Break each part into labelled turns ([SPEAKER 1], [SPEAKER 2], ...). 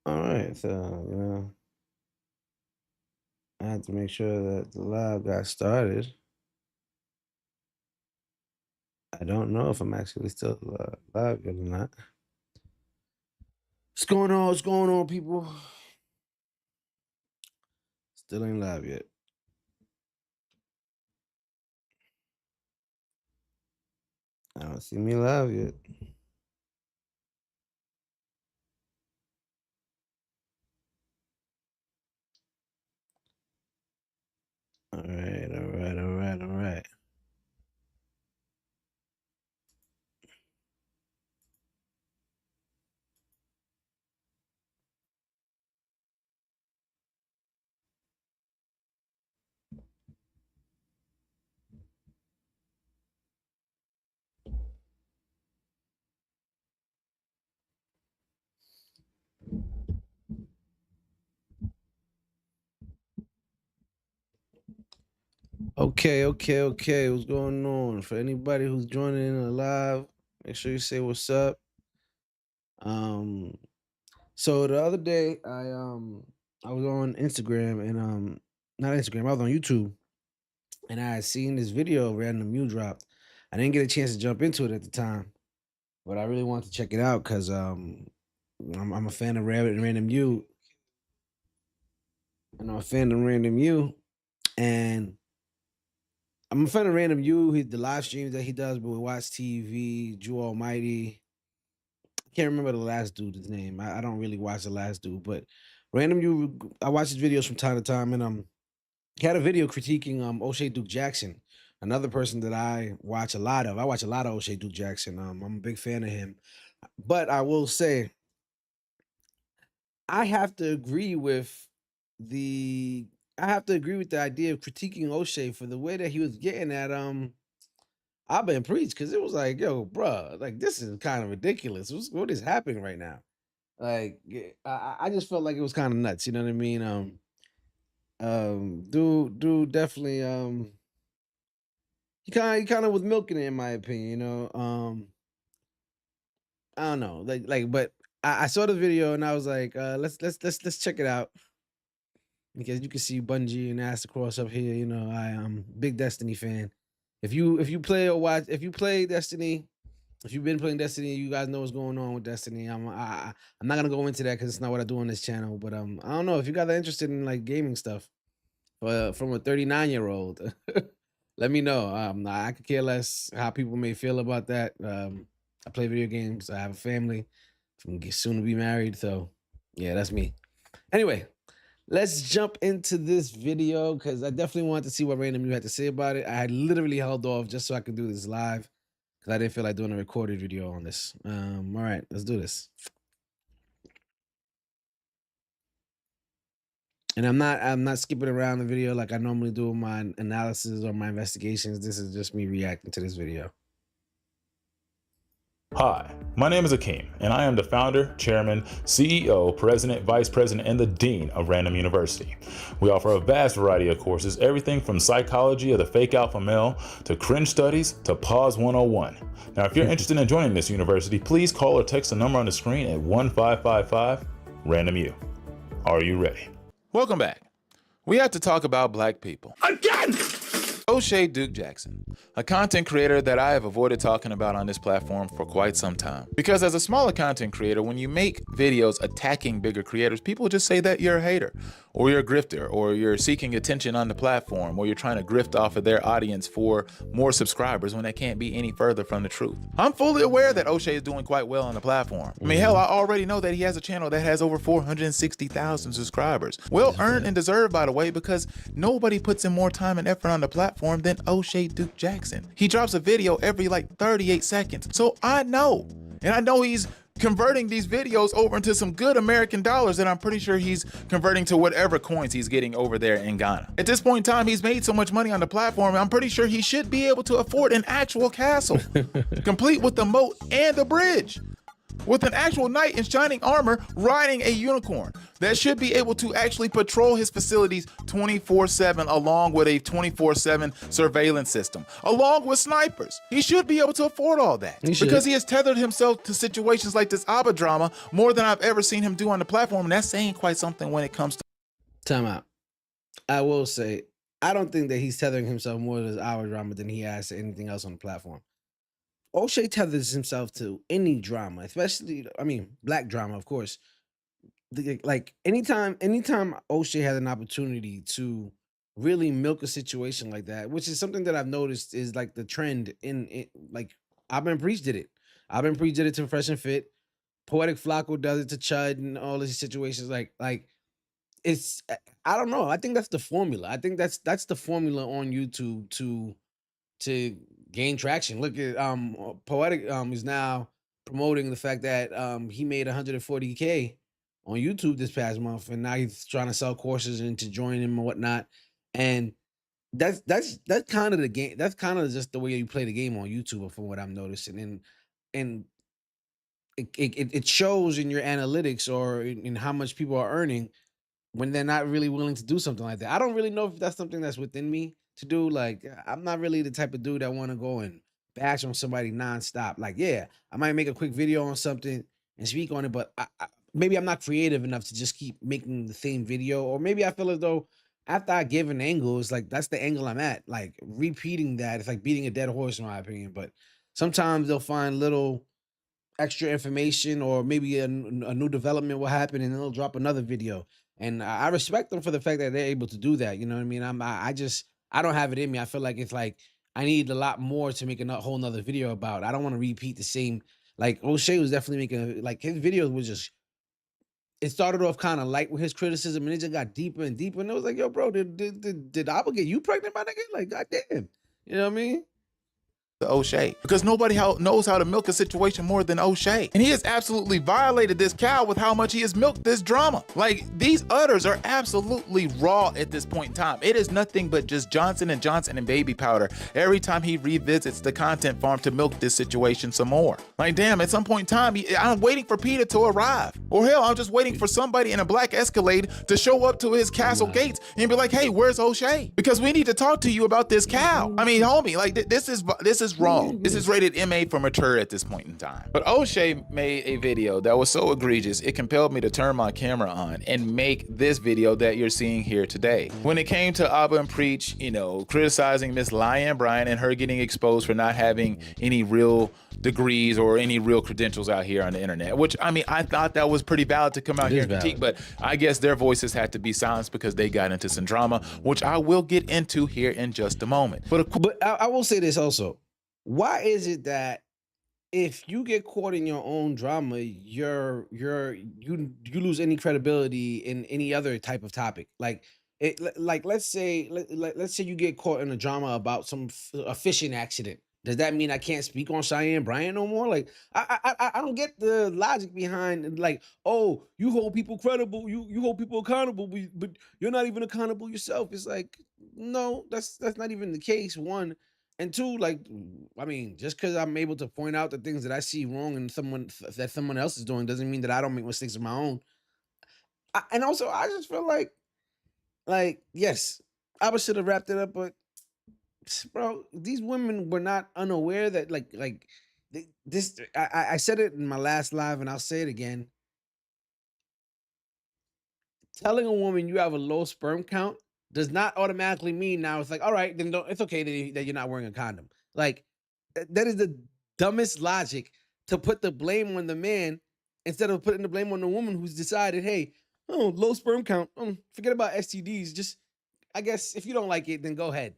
[SPEAKER 1] All right, so I had to make sure that the live got started. I don't know if I'm actually still live yet or not. What's going on? What's going on, people? Still ain't live yet. I don't see me live yet. All right, all right, all right, all right. Okay, okay, okay. What's going on? For anybody who's joining in live, make sure you say what's up. Um, so the other day I was on Instagram and not Instagram, I was on YouTube and I had seen this video random you dropped. I didn't get a chance to jump into it at the time, but I really wanted to check it out because I'm a fan of Random You, and I'm a fan of Random You, and I'm a fan of Random You. The live streams that he does, but we watch TV, Jew Almighty. I can't remember the last dude's name. I don't really watch the last dude, but Random You, I watch his videos from time to time, and he had a video critiquing O'Shea Duke Jackson, another person that I watch a lot of. I watch a lot of O'Shea Duke Jackson. I'm a big fan of him, but I will say I have to agree with the I have to agree with the idea of critiquing O'Shea for the way that he was getting at I've been preached because it was like, yo, bruh, like this is kind of ridiculous. What is happening right now? Like, I just felt like it was kind of nuts. You know what I mean? Dude, definitely, he kind of was milking it, in my opinion. I don't know, but I saw the video and I was like, let's check it out because you can see Bungie and Ass Across up here. I am big Destiny fan. If you play Destiny. If you've been playing Destiny, you guys know what's going on with Destiny. I'm not gonna go into that because it's not what I do on this channel. But I don't know if you guys are interested in like gaming stuff, from a 39-year-old. Let me know. I could care less how people may feel about that. I play video games. I have a family. I'm soon to be married. So yeah, that's me. Anyway, let's jump into this video because I definitely wanted to see what Random You had to say about it. I had literally held off just so I could do this live because I didn't feel like doing a recorded video on this. All right, let's do this. And I'm not skipping around the video like I normally do with my analysis or my investigations. This is just me reacting to this video.
[SPEAKER 2] Hi, my name is Akeem, and I am the founder, chairman, CEO, president, vice president, and the dean of Random University. We offer a vast variety of courses, everything from psychology of the fake alpha male to cringe studies to pause 101. Now, if you're interested in joining this university, please call or text the number on the screen at 1555 Random U. Are you ready?
[SPEAKER 3] Welcome back. We have to talk about black people.
[SPEAKER 2] Again!
[SPEAKER 3] O'Shea Duke Jackson, a content creator that I have avoided talking about on this platform for quite some time. Because as a smaller content creator, when you make videos attacking bigger creators, people just say that you're a hater, or you're a grifter, or you're seeking attention on the platform, or you're trying to grift off of their audience for more subscribers when they can't be any further from the truth. I'm fully aware that O'Shea is doing quite well on the platform. I mean, hell, I already know that he has a channel that has over 460,000 subscribers. Well earned and deserved, by the way, because nobody puts in more time and effort on the platform than O'Shea Duke Jackson. He drops a video every like 38 seconds. So I know, and I know he's converting these videos over into some good American dollars, and I'm pretty sure he's converting to whatever coins he's getting over there in Ghana. At this point in time, he's made so much money on the platform, I'm pretty sure he should be able to afford an actual castle, complete with the moat and the bridge. with an actual knight in shining armor riding a unicorn that should be able to actually patrol his facilities 24/7 along with a 24/7 surveillance system, along with snipers. He should be able to afford all that because he has tethered himself to situations like this ABBA drama more than I've ever seen him do on the platform, and that's saying quite something when it comes to
[SPEAKER 1] Time out. I will say, I don't think that he's tethering himself more to this hour drama than he has to anything else on the platform. O'Shea tethers himself to any drama, especially, I mean, black drama, of course. Like anytime O'Shea has an opportunity to really milk a situation like that, which is something that I've noticed is like the trend in like I've been preached did it. I've been preached did it to Fresh and Fit. Poetic Flacco does it to Chud and all these situations. Like it's I don't know. I think that's the formula. I think that's the formula on YouTube to gain traction. Look at Poetic is now promoting the fact that he made 140K on YouTube this past month, and now he's trying to sell courses and to join him and whatnot. And that's kind of the game. That's kind of just the way you play the game on YouTube, from what I'm noticing. And it shows in your analytics or in how much people are earning when they're not really willing to do something like that. I don't really know if that's something that's within me to do. Like, I'm not really the type of dude that want to go and bash on somebody nonstop. Like, yeah, I might make a quick video on something and speak on it, but maybe I'm not creative enough to just keep making the same video. Or maybe I feel as though after I give an angle, it's like that's the angle I'm at. Like repeating that, it's like beating a dead horse, in my opinion. But sometimes they'll find little extra information, or maybe a new development will happen and they'll drop another video. And I respect them for the fact that they're able to do that. You know what I mean? I don't have it in me. I feel like it's like I need a lot more to make a whole nother video about. I don't want to repeat the same. Like O'Shea was definitely making, like, his videos was just, it started off kind of light with his criticism and it just got deeper and deeper. And it was like, yo, bro, did Abba get you pregnant, my nigga? Like, goddamn. You know what I mean?
[SPEAKER 3] O'Shea, because nobody knows how to milk a situation more than O'Shea. And he has absolutely violated this cow with how much he has milked this drama. Like, these udders are absolutely raw at this point in time. It is nothing but just Johnson & Johnson and baby powder every time he revisits the content farm to milk this situation some more. Like, damn, at some point in time, I'm waiting for Peter to arrive. Or hell, I'm just waiting for somebody in a black Escalade to show up to his castle gates and be like, hey, where's O'Shea? Because we need to talk to you about this cow. I mean, homie, like, this is wrong. This is rated MA for mature at this point in time. But O'Shea made a video that was so egregious, it compelled me to turn my camera on and make this video that you're seeing here today. When it came to Abba and Preach, you know, criticizing Miss Lyanne Bryan and her getting exposed for not having any real degrees or any real credentials out here on the internet, which, I mean, I thought that was pretty valid to come out here and critique, but I guess their voices had to be silenced because they got into some drama, which I will get into here in just a moment. But
[SPEAKER 1] I will say this also. Why is it that if you get caught in your own drama, you lose any credibility in any other type of topic? Like let's say you get caught in a drama about a fishing accident. Does that mean I can't speak on Cheyenne Bryant no more? Like I don't get the logic behind, like, oh, you hold people credible, you hold people accountable, but you're not even accountable yourself. It's like, no, that's not even the case. One. And two, like, I mean, just because I'm able to point out the things that I see wrong in that someone else is doing doesn't mean that I don't make mistakes of my own. And also, I just feel like, yes, I should have wrapped it up, but bro, these women were not unaware that this. I said it in my last live, and I'll say it again. Telling a woman you have a low sperm count does not automatically mean now it's like, all right, then it's okay that you're not wearing a condom. Like, that is the dumbest logic, to put the blame on the man instead of putting the blame on the woman who's decided, hey, oh, low sperm count, forget about STDs. Just, I guess if you don't like it, then go ahead.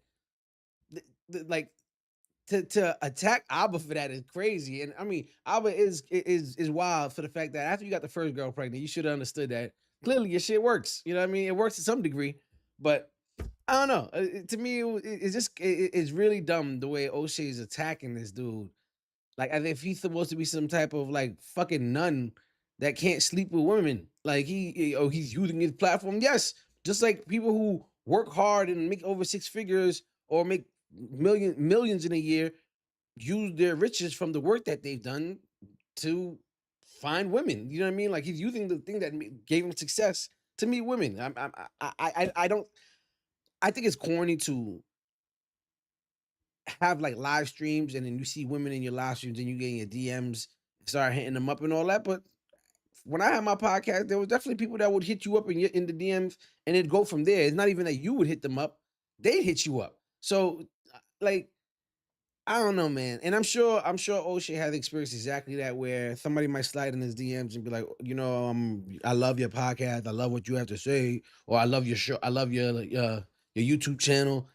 [SPEAKER 1] Like, to attack Abba for that is crazy. And I mean, Abba is wild for the fact that after you got the first girl pregnant, you should have understood that clearly your shit works. You know what I mean? It works to some degree. But I don't know. To me, it's really dumb the way O'Shea is attacking this dude. Like, as if he's supposed to be some type of like fucking nun that can't sleep with women. Like he's using his platform. Yes, just like people who work hard and make over 6 figures or make millions in a year use their riches from the work that they've done to find women. You know what I mean? Like he's using the thing that gave him success to meet women. I don't. I think it's corny to have like live streams and then you see women in your live streams and you get in your DMs, start hitting them up and all that. But when I had my podcast, there was definitely people that would hit you up in the DMs and it'd go from there. It's not even that you would hit them up; they'd hit you up. So, like, I don't know, man. And I'm sure O'Shea has experienced exactly that, where somebody might slide in his DMs and be like, I love your podcast, I love what you have to say, or I love your show, I love your YouTube channel.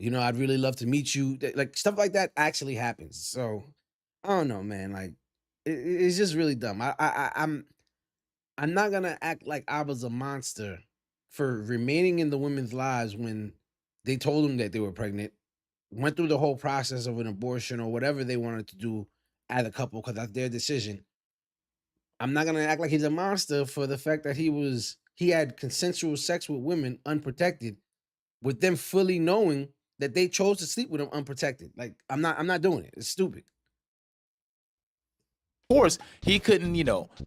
[SPEAKER 1] I'd really love to meet you. Like stuff like that actually happens. So I don't know, man. Like it's just really dumb. I'm not gonna act like I was a monster for remaining in the women's lives when they told them that they were pregnant, went through the whole process of an abortion or whatever they wanted to do as a couple because that's their decision. I'm not gonna act like he's a monster for the fact that he had consensual sex with women unprotected, with them fully knowing that they chose to sleep with him unprotected. Like I'm not doing it. It's stupid.
[SPEAKER 3] Course, he couldn't,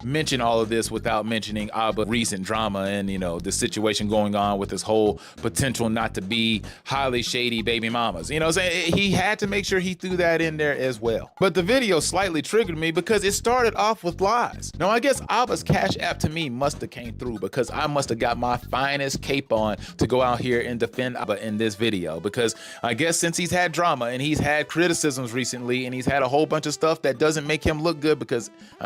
[SPEAKER 3] mention all of this without mentioning Abba's recent drama and, the situation going on with his whole potential not to be highly shady baby mamas. You know what I'm saying? He had to make sure he threw that in there as well. But the video slightly triggered me because it started off with lies. Now, I guess Abba's Cash App to me must have came through because I must have got my finest cape on to go out here and defend Abba in this video, because I guess since he's had drama and he's had criticisms recently and he's had a whole bunch of stuff that doesn't make him look good, because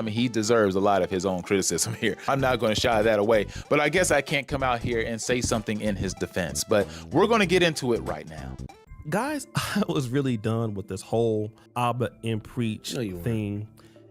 [SPEAKER 3] he deserves a lot of his own criticism here. I'm not going to shy that away, but I guess I can't come out here and say something in his defense, but we're going to get into it right now.
[SPEAKER 4] Guys, I was really done with this whole Abba and Preach thing.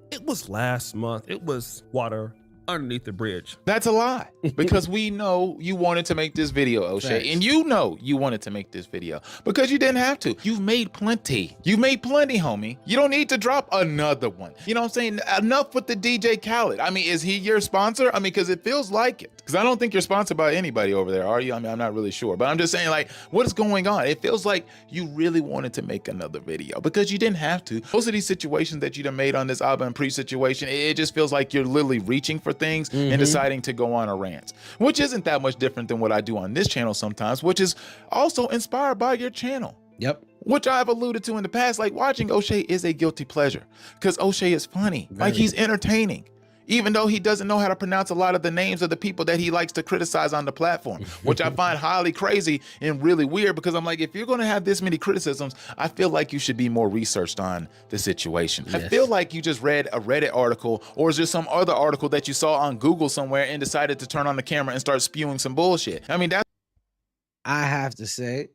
[SPEAKER 4] It was last month. It was water underneath the bridge.
[SPEAKER 3] That's a lie, because we know you wanted to make this video, O'Shea, and you know you wanted to make this video because you didn't have to. You've made plenty. You made plenty, homie. You don't need to drop another one. You know what I'm saying? Enough with the DJ Khaled. Is he your sponsor? Because it feels like it. Because I don't think you're sponsored by anybody over there, are you? I'm not really sure, but I'm just saying, like, what is going on? It feels like you really wanted to make another video because you didn't have to. Most of these situations that you done made on this Abba and Preach situation, it just feels like you're literally reaching for things and deciding to go on a rant, which isn't that much different than what I do on this channel sometimes, which is also inspired by your channel.
[SPEAKER 1] Yep.
[SPEAKER 3] Which I've alluded to in the past. Like, watching O'Shea is a guilty pleasure because O'Shea is funny. Like, he's entertaining, even though he doesn't know how to pronounce a lot of the names of the people that he likes to criticize on the platform, which I find highly crazy and really weird, because I'm like, if you're going to have this many criticisms, I feel like you should be more researched on the situation. Yes. I feel like you just read a Reddit article, or is there some other article that you saw on Google somewhere and decided to turn on the camera and start spewing some bullshit? I
[SPEAKER 1] have to say,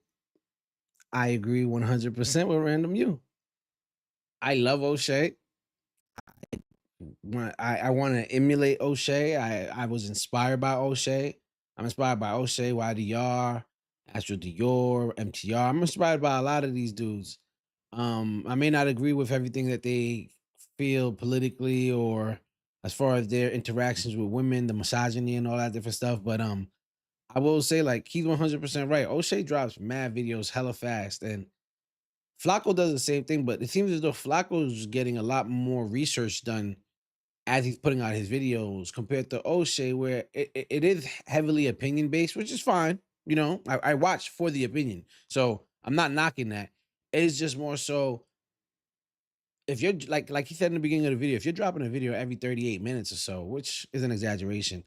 [SPEAKER 1] I agree 100% with Random You. I love O'Shea. I want to emulate O'Shea. I was inspired by O'Shea. I'm inspired by O'Shea, YDR, Astro Dior, MTR. I'm inspired by a lot of these dudes. I may not agree with everything that they feel politically or as far as their interactions with women, the misogyny and all that different stuff, but I will say, like, he's 100% right. O'Shea drops mad videos hella fast, and Flacco does the same thing, but it seems as though Flacco's getting a lot more research done as he's putting out his videos compared to O'Shea, where it is heavily opinion based, which is fine. I watch for the opinion, so I'm not knocking that. It's just more so, if you're like he said in the beginning of the video, if you're dropping a video every 38 minutes or so, which is an exaggeration,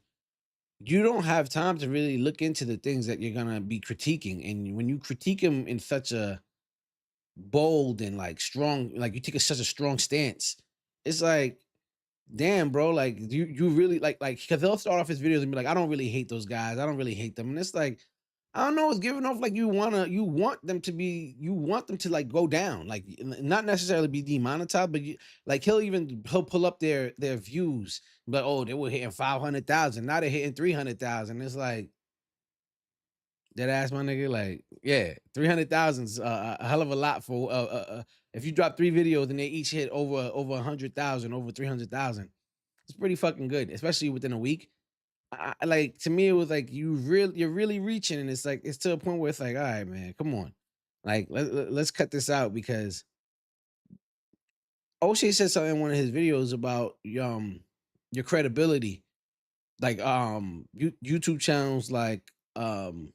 [SPEAKER 1] you don't have time to really look into the things that you're gonna be critiquing. And when you critique them in such a bold and like strong, like you take such a strong stance, it's like, damn, bro, like you really like because they'll start off his videos and be like, I don't really hate those guys, I don't really hate them, and it's like, I don't know, it's giving off like you want them to like go down, like not necessarily be demonetized, but like he'll pull up their views, but oh, they were hitting 500,000, now they're hitting 300,000. It's like, dead ass, my nigga, like, yeah, 300,000's a hell of a lot for if you drop 3 videos and they each hit over 100,000, over 300,000, it's pretty fucking good, especially within a week. Like, to me, it was like you're really reaching, and it's like it's to a point where it's like, all right, man, come on, like let's cut this out, because O'Shea said something in one of his videos about your credibility. Like YouTube channels like Abba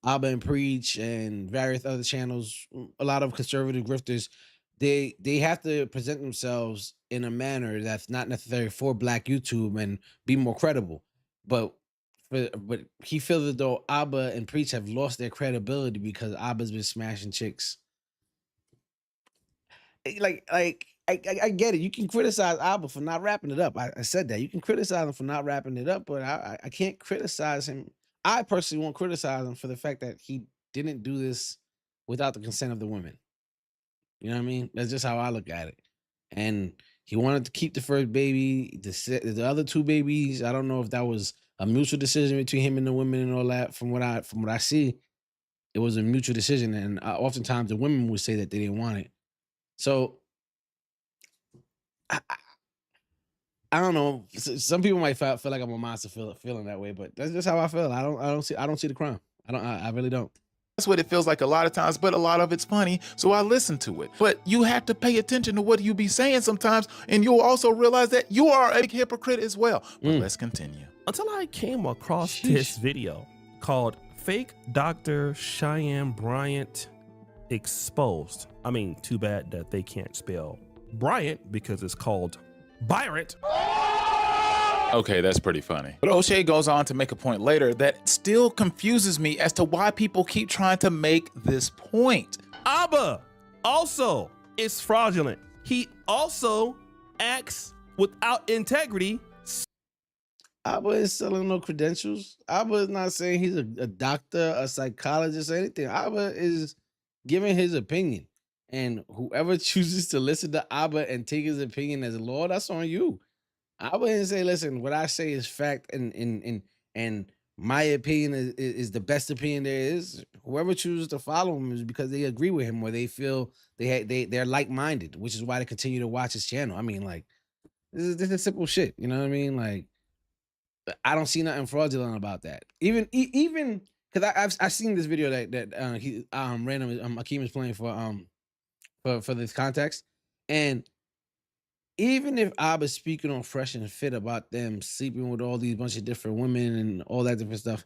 [SPEAKER 1] and Preach and various other channels, a lot of conservative grifters, they have to present themselves in a manner that's not necessary for Black YouTube and be more credible. But but he feels as though Abba and Preach have lost their credibility because Abba's been smashing chicks. I get it. You can criticize Abba for not wrapping it up. I said that. You can criticize him for not wrapping it up, but I can't criticize him. I personally won't criticize him for the fact that he didn't do this without the consent of the women. You know what I mean? That's just how I look at it. And he wanted to keep the first baby. The other two babies, I don't know if that was a mutual decision between him and the women and all that. From what I see, it was a mutual decision, and oftentimes the women would say that they didn't want it. So I don't know. Some people might feel like I'm a monster feeling that way, but that's just how I feel. I don't see the crime. I really don't.
[SPEAKER 3] That's what it feels like a lot of times, but a lot of it's funny, so I listen to it. But you have to pay attention to what you be saying sometimes, and you'll also realize that you are a hypocrite as well. But let's continue.
[SPEAKER 4] Until I came across this video called Fake Dr. Cheyenne Bryant Exposed. I mean, too bad that they can't spell Bryant because it's called Bryant.
[SPEAKER 3] Okay, that's pretty funny. But O'Shea goes on to make a point later that still confuses me as to why people keep trying to make this point.
[SPEAKER 4] Abba also is fraudulent. He also acts without integrity.
[SPEAKER 1] Abba is selling no credentials. Abba is not saying he's a doctor, a psychologist, or anything. Abba is giving his opinion. And whoever chooses to listen to Abba and take his opinion as a law, that's on you. I wouldn't say, listen, what I say is fact, and my opinion is the best opinion there is. Whoever chooses to follow him is because they agree with him or they feel they're like-minded, which is why they continue to watch his channel. I mean, like, this is simple shit. You know what I mean? Like, I don't see nothing fraudulent about that. Even because I've seen this video that he random Akeem is playing for this context, and even if Abba's speaking on Fresh and Fit about them sleeping with all these bunch of different women and all that different stuff,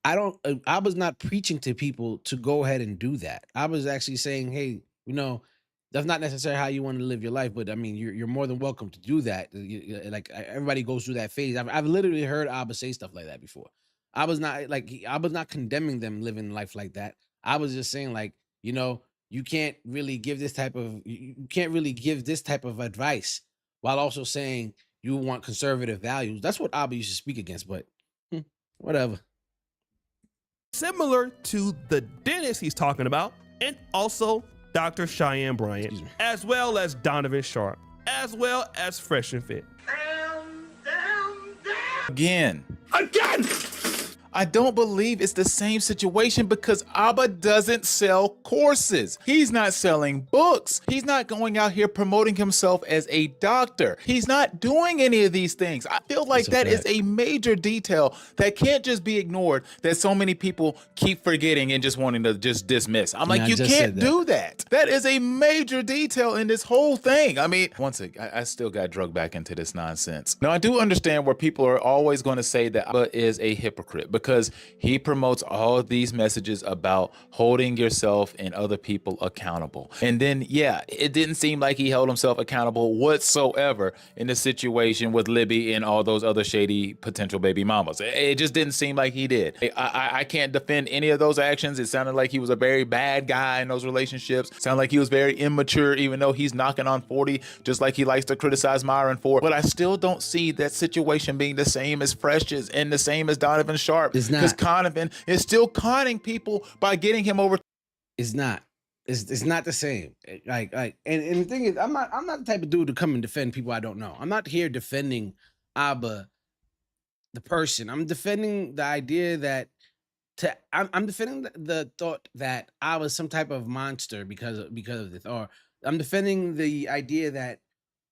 [SPEAKER 1] Abba's not preaching to people to go ahead and do that. Abba's actually saying, hey, that's not necessarily how you want to live your life, but I mean, you're more than welcome to do that. Like everybody goes through that phase. I've literally heard Abba say stuff like that before. Abba's not condemning them living life like that. I was just saying, like, you can't really give this type of advice while also saying you want conservative values. That's what Abba used to speak against, but whatever.
[SPEAKER 4] Similar to the dentist he's talking about, and also Dr. Cheyenne Bryant, as well as Donovan Sharp, as well as Fresh and Fit.
[SPEAKER 3] Again. I don't believe it's the same situation because Abba doesn't sell courses. He's not selling books. He's not going out here promoting himself as a doctor. He's not doing any of these things. I feel like that is a major detail that can't just be ignored, that so many people keep forgetting and just wanting to just dismiss. I'm like, you can't do that. That is a major detail in this whole thing. I mean, once again, I still got drugged back into this nonsense. Now, I do understand where people are always going to say that Abba is a hypocrite, because he promotes all of these messages about holding yourself and other people accountable. And then, yeah, it didn't seem like he held himself accountable whatsoever in the situation with Libby and all those other shady potential baby mamas. It just didn't seem like he did. I can't defend any of those actions. It sounded like he was a very bad guy in those relationships. It sounded like he was very immature, even though he's knocking on 40, just like he likes to criticize Myron for. But I still don't see that situation being the same as Fresh's and the same as Donovan Sharp.
[SPEAKER 1] It's not.
[SPEAKER 3] Donovan is still conning people by getting him over.
[SPEAKER 1] It's not. It's not the same. And the thing is, I'm not the type of dude to come and defend people I don't know. I'm not here defending Abba, the person. I'm defending the idea that I'm defending the thought that I was some type of monster because of this, or I'm defending the idea that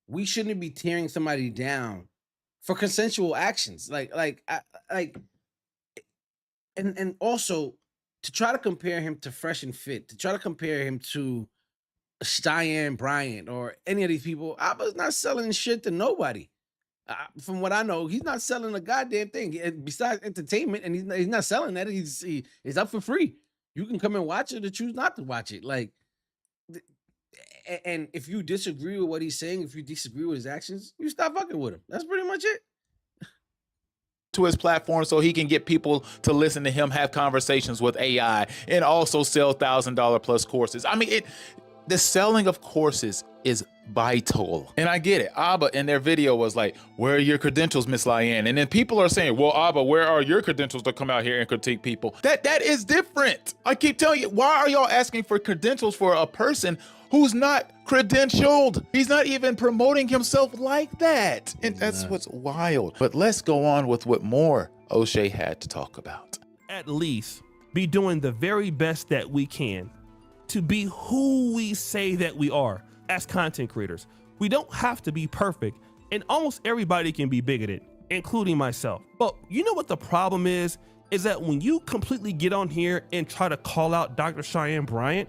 [SPEAKER 1] we shouldn't be tearing somebody down for consensual actions, and also to try to compare him to Fresh and Fit, to try to compare him to Cheyenne Bryant or any of these people, Abba's not selling shit to nobody. From what I know, he's not selling a goddamn thing besides entertainment, and he's not selling that. It's up for free. You can come and watch it or choose not to watch it. Like, and if you disagree with what he's saying, if you disagree with his actions, you stop fucking with him. That's pretty much it.
[SPEAKER 3] To his platform so he can get people to listen to him, have conversations with AI, and also sell $1,000 plus courses. I mean, the selling of courses is vital. And I get it. Abba in their video was like, where are your credentials, Miss Lyanne? And then people are saying, well, Abba, where are your credentials to come out here and critique people? That is different. I keep telling you, why are y'all asking for credentials for a person who's not credentialed? He's not even promoting himself like that. And that's what's wild. But let's go on with what more O'Shea had to talk about.
[SPEAKER 4] At least be doing the very best that we can to be who we say that we are as content creators. We don't have to be perfect, and almost everybody can be bigoted, including myself. But you know what the problem is that when you completely get on here and try to call out Dr. Cheyenne Bryant,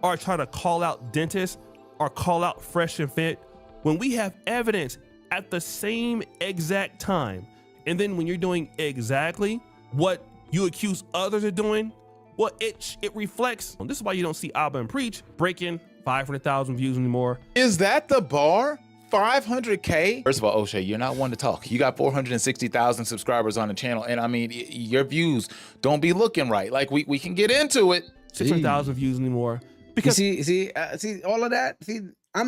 [SPEAKER 4] or try to call out dentists, or call out Fresh and Fit, when we have evidence at the same exact time, and then when you're doing exactly what you accuse others of doing, well, it reflects. This is why you don't see Abba and Preach breaking 500,000 views anymore.
[SPEAKER 3] Is that the bar? 500K? First of all, O'Shea, you're not one to talk. You got 460,000 subscribers on the channel, and I mean, your views don't be looking right. Like, we can get into it.
[SPEAKER 4] 600,000 views anymore. Because
[SPEAKER 1] see all of that. See, I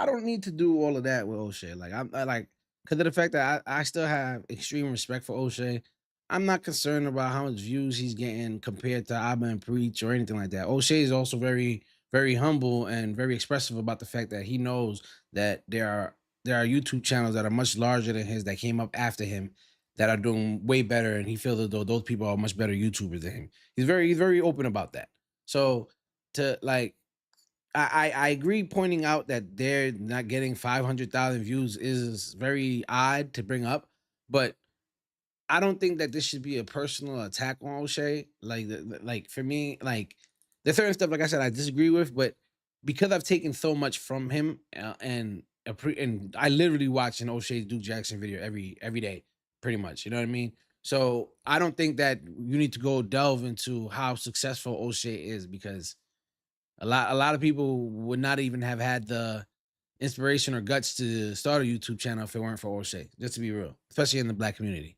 [SPEAKER 1] don't need to do all of that with O'Shea. Like, I like, because of the fact that I still have extreme respect for O'Shea. I'm not concerned about how much views he's getting compared to Abba and Preach or anything like that. O'Shea is also very, very humble and very expressive about the fact that he knows that there are YouTube channels that are much larger than his that came up after him that are doing way better, and he feels as though those people are much better YouTubers than him. He's very open about that. So to like, I agree pointing out that they're not getting 500,000 views is very odd to bring up, but I don't think that this should be a personal attack on O'Shea. Like for me, like there's certain stuff, like I said, I disagree with, but because I've taken so much from him, and I literally watch an O'Shea Duke Jackson video every day, pretty much. You know what I mean? So I don't think that you need to go delve into how successful O'Shea is, because a lot of people would not even have had the inspiration or guts to start a YouTube channel if it weren't for O'Shea. Just to be real, especially in the Black community.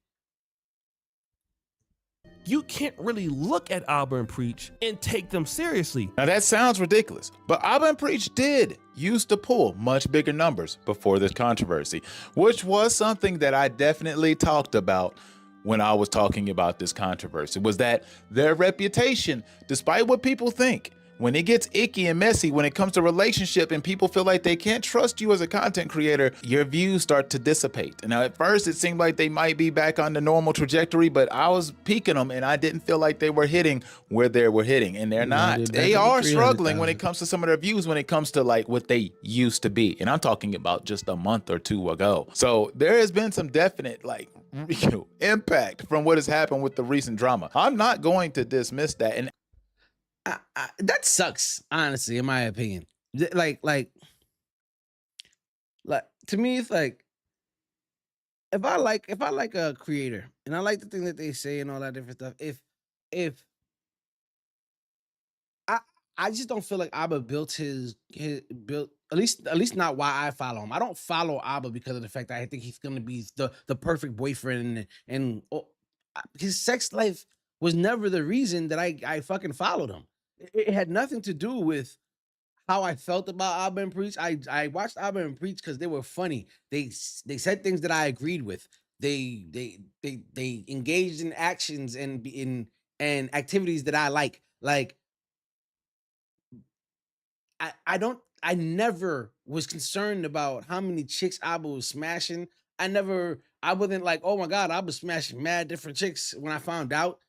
[SPEAKER 4] you can't really look at Abba and Preach and take them seriously.
[SPEAKER 3] Now that sounds ridiculous, but Abba and Preach did used to pull much bigger numbers before this controversy, which was something that I definitely talked about when I was talking about this controversy, was that their reputation, despite what people think, when it gets icky and messy, when it comes to relationship and people feel like they can't trust you as a content creator, your views start to dissipate. And now at first it seemed like they might be back on the normal trajectory, but I was peaking them and I didn't feel like they were hitting where they were hitting, and they're not. They are struggling when it comes to some of their views, when it comes to like what they used to be. And I'm talking about just a month or two ago. So there has been some definite like impact from what has happened with the recent drama. I'm not going to dismiss that. And
[SPEAKER 1] that sucks, honestly, in my opinion. Like to me, it's like if I like a creator and I like the thing that they say and all that different stuff, if I just don't feel like Abba built his built, at least not why I follow him. I don't follow Abba because of the fact that I think he's gonna be the perfect boyfriend, and his sex life was never the reason that I fucking followed him. It had nothing to do with how I felt about Abba and Preach. I watched Abba and Preach because they were funny. They said things that I agreed with. They engaged in actions and in activities that I like. Like I never was concerned about how many chicks Abba was smashing. I wasn't like, oh my God, Abba smashing mad different chicks. When I found out,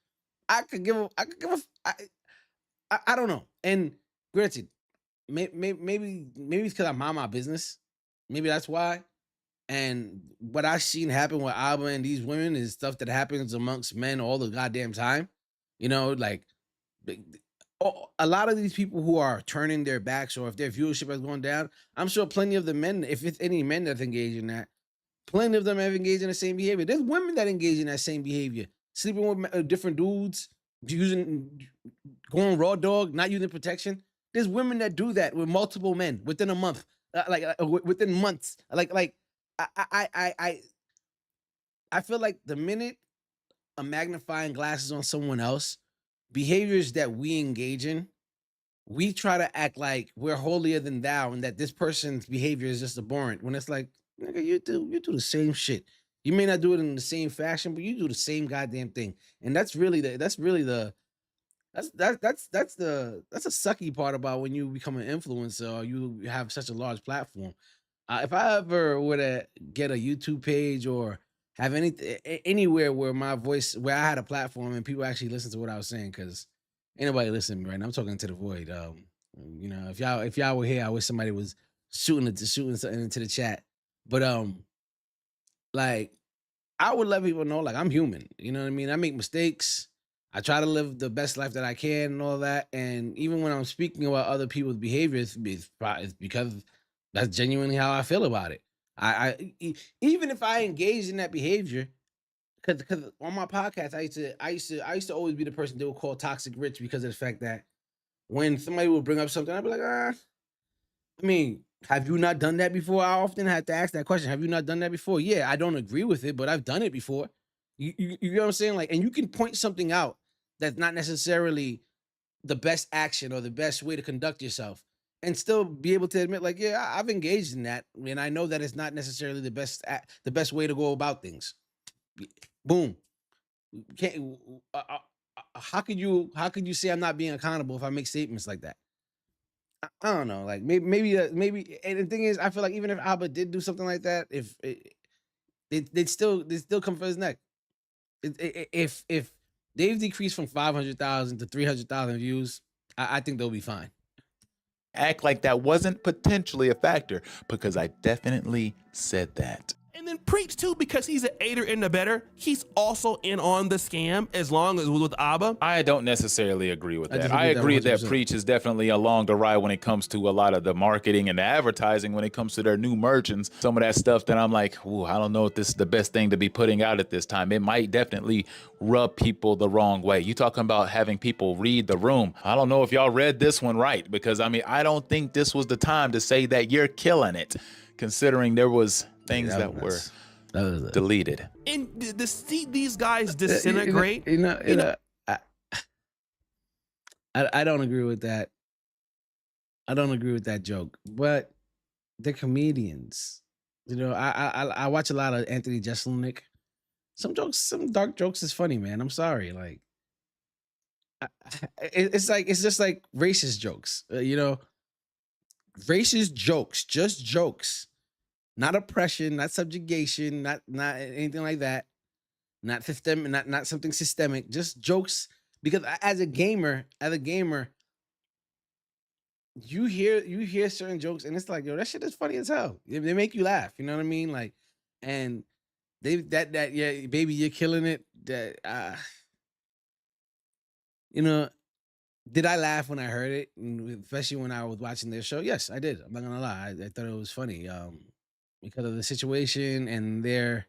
[SPEAKER 1] I don't know. And granted, maybe it's because I'm on my business. Maybe that's why. And what I've seen happen with Abba and these women is stuff that happens amongst men all the goddamn time. You know, like a lot of these people who are turning their backs, or if their viewership has gone down, I'm sure plenty of the men, if it's any men that engage in that, plenty of them have engaged in the same behavior. There's women that engage in that same behavior, sleeping with different dudes, going raw dog, not using protection. There's women that do that with multiple men within a month, within months. I, I, I, I, I feel like the minute a magnifying glass is on someone else, behaviors that we engage in, we try to act like we're holier than thou and that this person's behavior is just abhorrent. When it's like, nigga, you do the same shit. You may not do it in the same fashion, but you do the same goddamn thing. And that's really the that's a sucky part about when you become an influencer or you have such a large platform. If I ever were to get a YouTube page or have anywhere where my voice, where I had a platform and people actually listen to what I was saying, because ain't nobody listening to me right now. I'm talking to the void. If y'all were here, I wish somebody was shooting something into the chat. But like, I would let people know, like, I'm human. You know what I mean? I make mistakes. I try to live the best life that I can and all that. And even when I'm speaking about other people's behaviors, it's because that's genuinely how I feel about it. Even if I engage in that behavior, because on my podcast, I used to always be the person they would call toxic rich, because of the fact that when somebody would bring up something, I'd be like, I mean, have you not done that before? I often have to ask that question. Have you not done that before? Yeah, I don't agree with it, but I've done it before. You know what I'm saying? Like, and you can point something out that's not necessarily the best action or the best way to conduct yourself, and still be able to admit, like, yeah, I've engaged in that, and I know that it's not necessarily the best way to go about things. Boom. Can't, how could you say I'm not being accountable if I make statements like that? I don't know. Like, maybe. And the thing is, I feel like even if Abba did do something like that, if they'd still come for his neck. If they've decreased from 500,000 to 300,000 views, I think they'll be fine.
[SPEAKER 3] Act like that wasn't potentially a factor, because I definitely said that.
[SPEAKER 4] And then Preach too, because he's an aider and abettor. He's also in on the scam, as long as it was with Abba.
[SPEAKER 3] I don't necessarily agree with that.
[SPEAKER 1] disagree
[SPEAKER 3] I
[SPEAKER 1] with that
[SPEAKER 3] agree that
[SPEAKER 1] 100%.
[SPEAKER 3] Preach is definitely along the ride when it comes to a lot of the marketing and the advertising, when it comes to their new merchants. Some of that stuff that I'm like, ooh, I don't know if this is the best thing to be putting out at this time. It might definitely rub people the wrong way. You talking about having people read the room. I don't know if y'all read this one right, because I mean, I don't think this was the time to say that you're killing it, considering there was things that were deleted.
[SPEAKER 4] And to see these guys disintegrate.
[SPEAKER 1] I don't agree with that. I don't agree with that joke, but they're comedians. You know, I watch a lot of Anthony Jeselnik. Some dark jokes is funny, man. I'm sorry, like, it's just like racist jokes. Racist jokes, just jokes, not oppression, not subjugation, not anything like that. Not system, not something systemic. Just jokes. Because as a gamer, you hear certain jokes and it's like, yo, that shit is funny as hell. They make you laugh. You know what I mean? Like, and yeah, baby, you're killing it. That did I laugh when I heard it? And especially when I was watching their show? Yes, I did. I'm not gonna lie. I thought it was funny. Because of the situation and their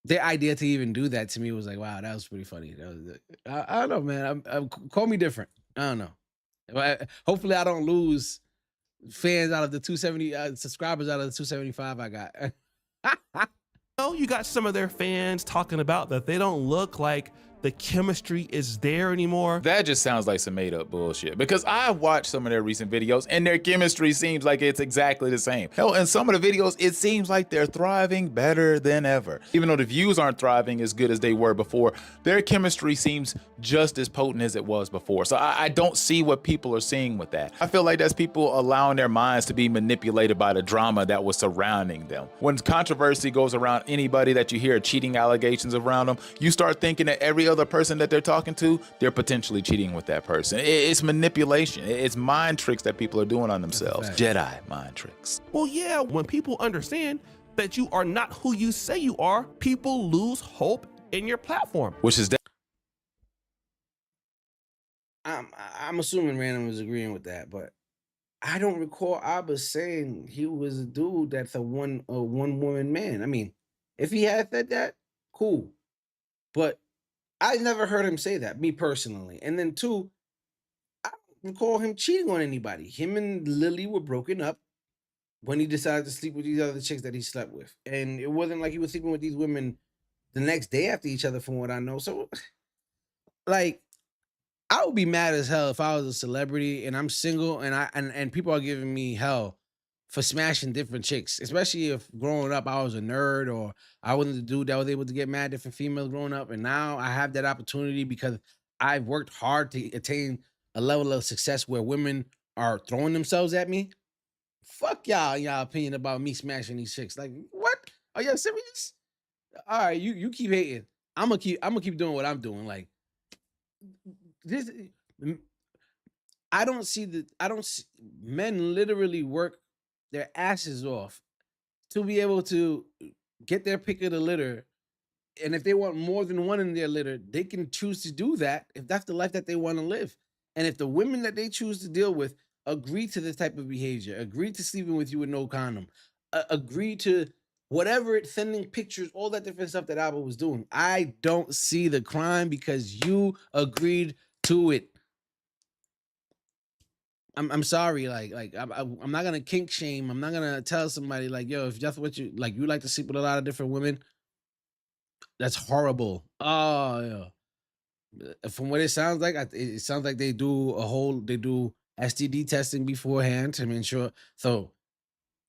[SPEAKER 1] idea to even do that to me was like, wow, that was pretty funny. I don't know, man. Call me different. I don't know. Hopefully, I don't lose fans out of the 270 subscribers out of the 275 I got.
[SPEAKER 4] You got some of their fans talking about that they don't look like the chemistry is there anymore.
[SPEAKER 3] That just sounds like some made up bullshit, because I watched some of their recent videos and their chemistry seems like it's exactly the same. Hell, in some of the videos, it seems like they're thriving better than ever. Even though the views aren't thriving as good as they were before, their chemistry seems just as potent as it was before. So I don't see what people are seeing with that. I feel like that's people allowing their minds to be manipulated by the drama that was surrounding them. When controversy goes around anybody that you hear cheating allegations around them, you start thinking that every other person that they're talking to, they're potentially cheating with that person. It's manipulation. It's mind tricks that people are doing on themselves. Jedi mind tricks.
[SPEAKER 4] Well, yeah, when people understand that you are not who you say you are, people lose hope in your platform.
[SPEAKER 3] Which is
[SPEAKER 1] I'm assuming Random was agreeing with that, but I don't recall Abba saying he was a dude that's a one woman man. I mean, if he had said that, cool. But I never heard him say that, me personally. And then two, I don't recall him cheating on anybody. Him and Lily were broken up when he decided to sleep with these other chicks that he slept with. And it wasn't like he was sleeping with these women the next day after each other, from what I know. So, like, I would be mad as hell if I was a celebrity and I'm single and and people are giving me hell for smashing different chicks, especially if growing up I was a nerd or I wasn't the dude that was able to get mad at different females growing up. And now I have that opportunity because I've worked hard to attain a level of success where women are throwing themselves at me. Fuck y'all opinion about me smashing these chicks. Like, what? Are y'all serious? All right, you keep hating. I'm gonna keep doing what I'm doing. Like, this I don't see men literally work their asses off to be able to get their pick of the litter. And if they want more than one in their litter, they can choose to do that if that's the life that they want to live. And if the women that they choose to deal with agree to this type of behavior, agree to sleeping with you with no condom, agree to whatever it's sending pictures, all that different stuff that Abba was doing, I don't see the crime because you agreed to it. I'm sorry, I'm not gonna kink shame. I'm not gonna tell somebody like, yo, if that's what you like, you like to sleep with a lot of different women. That's horrible. Oh yeah. From what it sounds like, it sounds like they do STD testing beforehand to make sure. So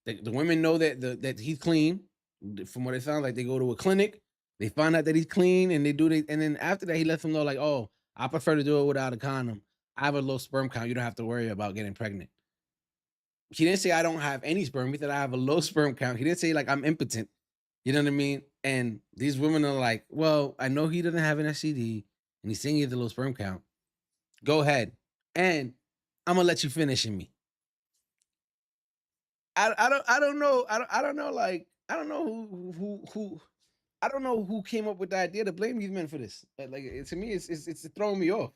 [SPEAKER 1] the women know that he's clean. From what it sounds like, they go to a clinic, they find out that he's clean, and and then after that, he lets them know like, oh, I prefer to do it without a condom. I have a low sperm count. You don't have to worry about getting pregnant. He didn't say I don't have any sperm. He said I have a low sperm count. He didn't say like I'm impotent. You know what I mean? And these women are like, well, I know he doesn't have an STD, and he's saying he has a low sperm count. Go ahead, and I'm gonna let you finish in me. I don't know. I don't know. Like, I don't know who I don't know who came up with the idea to blame these men for this. To me, it's throwing me off.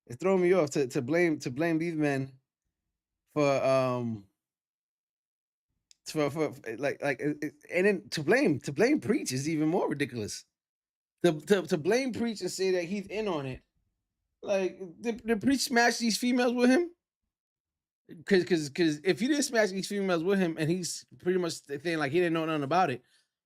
[SPEAKER 1] It's throwing me off to blame these men for and then to blame Preach is even more ridiculous. To blame Preach and say that he's in on it. Like, did Preach smash these females with him? Because if he didn't smash these females with him and he's pretty much saying like he didn't know nothing about it,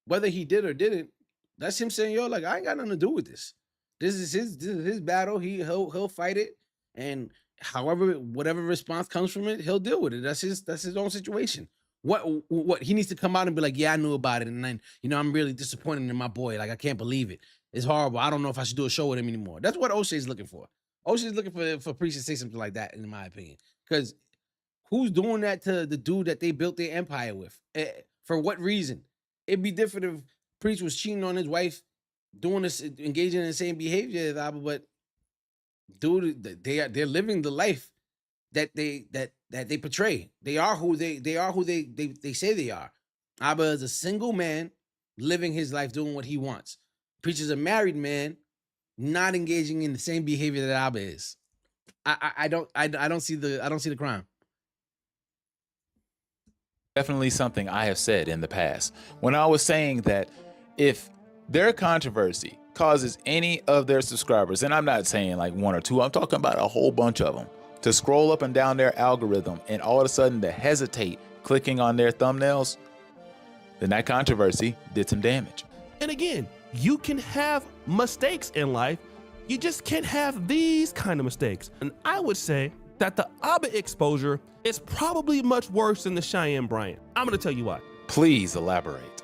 [SPEAKER 1] whether he did or didn't, that's him saying, yo, like, I ain't got nothing to do with this. This is his battle. He'll fight it, and whatever response comes from it, he'll deal with it. That's his own situation. What he needs to come out and be like, yeah, I knew about it, and then I'm really disappointed in my boy. Like, I can't believe it. It's horrible. I don't know if I should do a show with him anymore. That's what O'Shea's looking for. O'Shea's looking for Priest to say something like that, in my opinion. Because who's doing that to the dude that they built their empire with? For what reason? It'd be different if Priest was cheating on his wife, doing this, engaging in the same behavior as Abba, but dude, they're living the life that they portray. They are who they say they are. Abba is a single man living his life, doing what he wants. Preach is a married man, not engaging in the same behavior that Abba is. I don't see the crime.
[SPEAKER 3] Definitely something I have said in the past when I was saying that if their controversy causes any of their subscribers, and I'm not saying like one or two, I'm talking about a whole bunch of them, to scroll up and down their algorithm and all of a sudden to hesitate clicking on their thumbnails, then that controversy did some damage.
[SPEAKER 4] And again, you can have mistakes in life. You just can't have these kind of mistakes. And I would say that the Abba exposure is probably much worse than the Cheyenne Bryant. I'm gonna tell you why.
[SPEAKER 3] Please elaborate.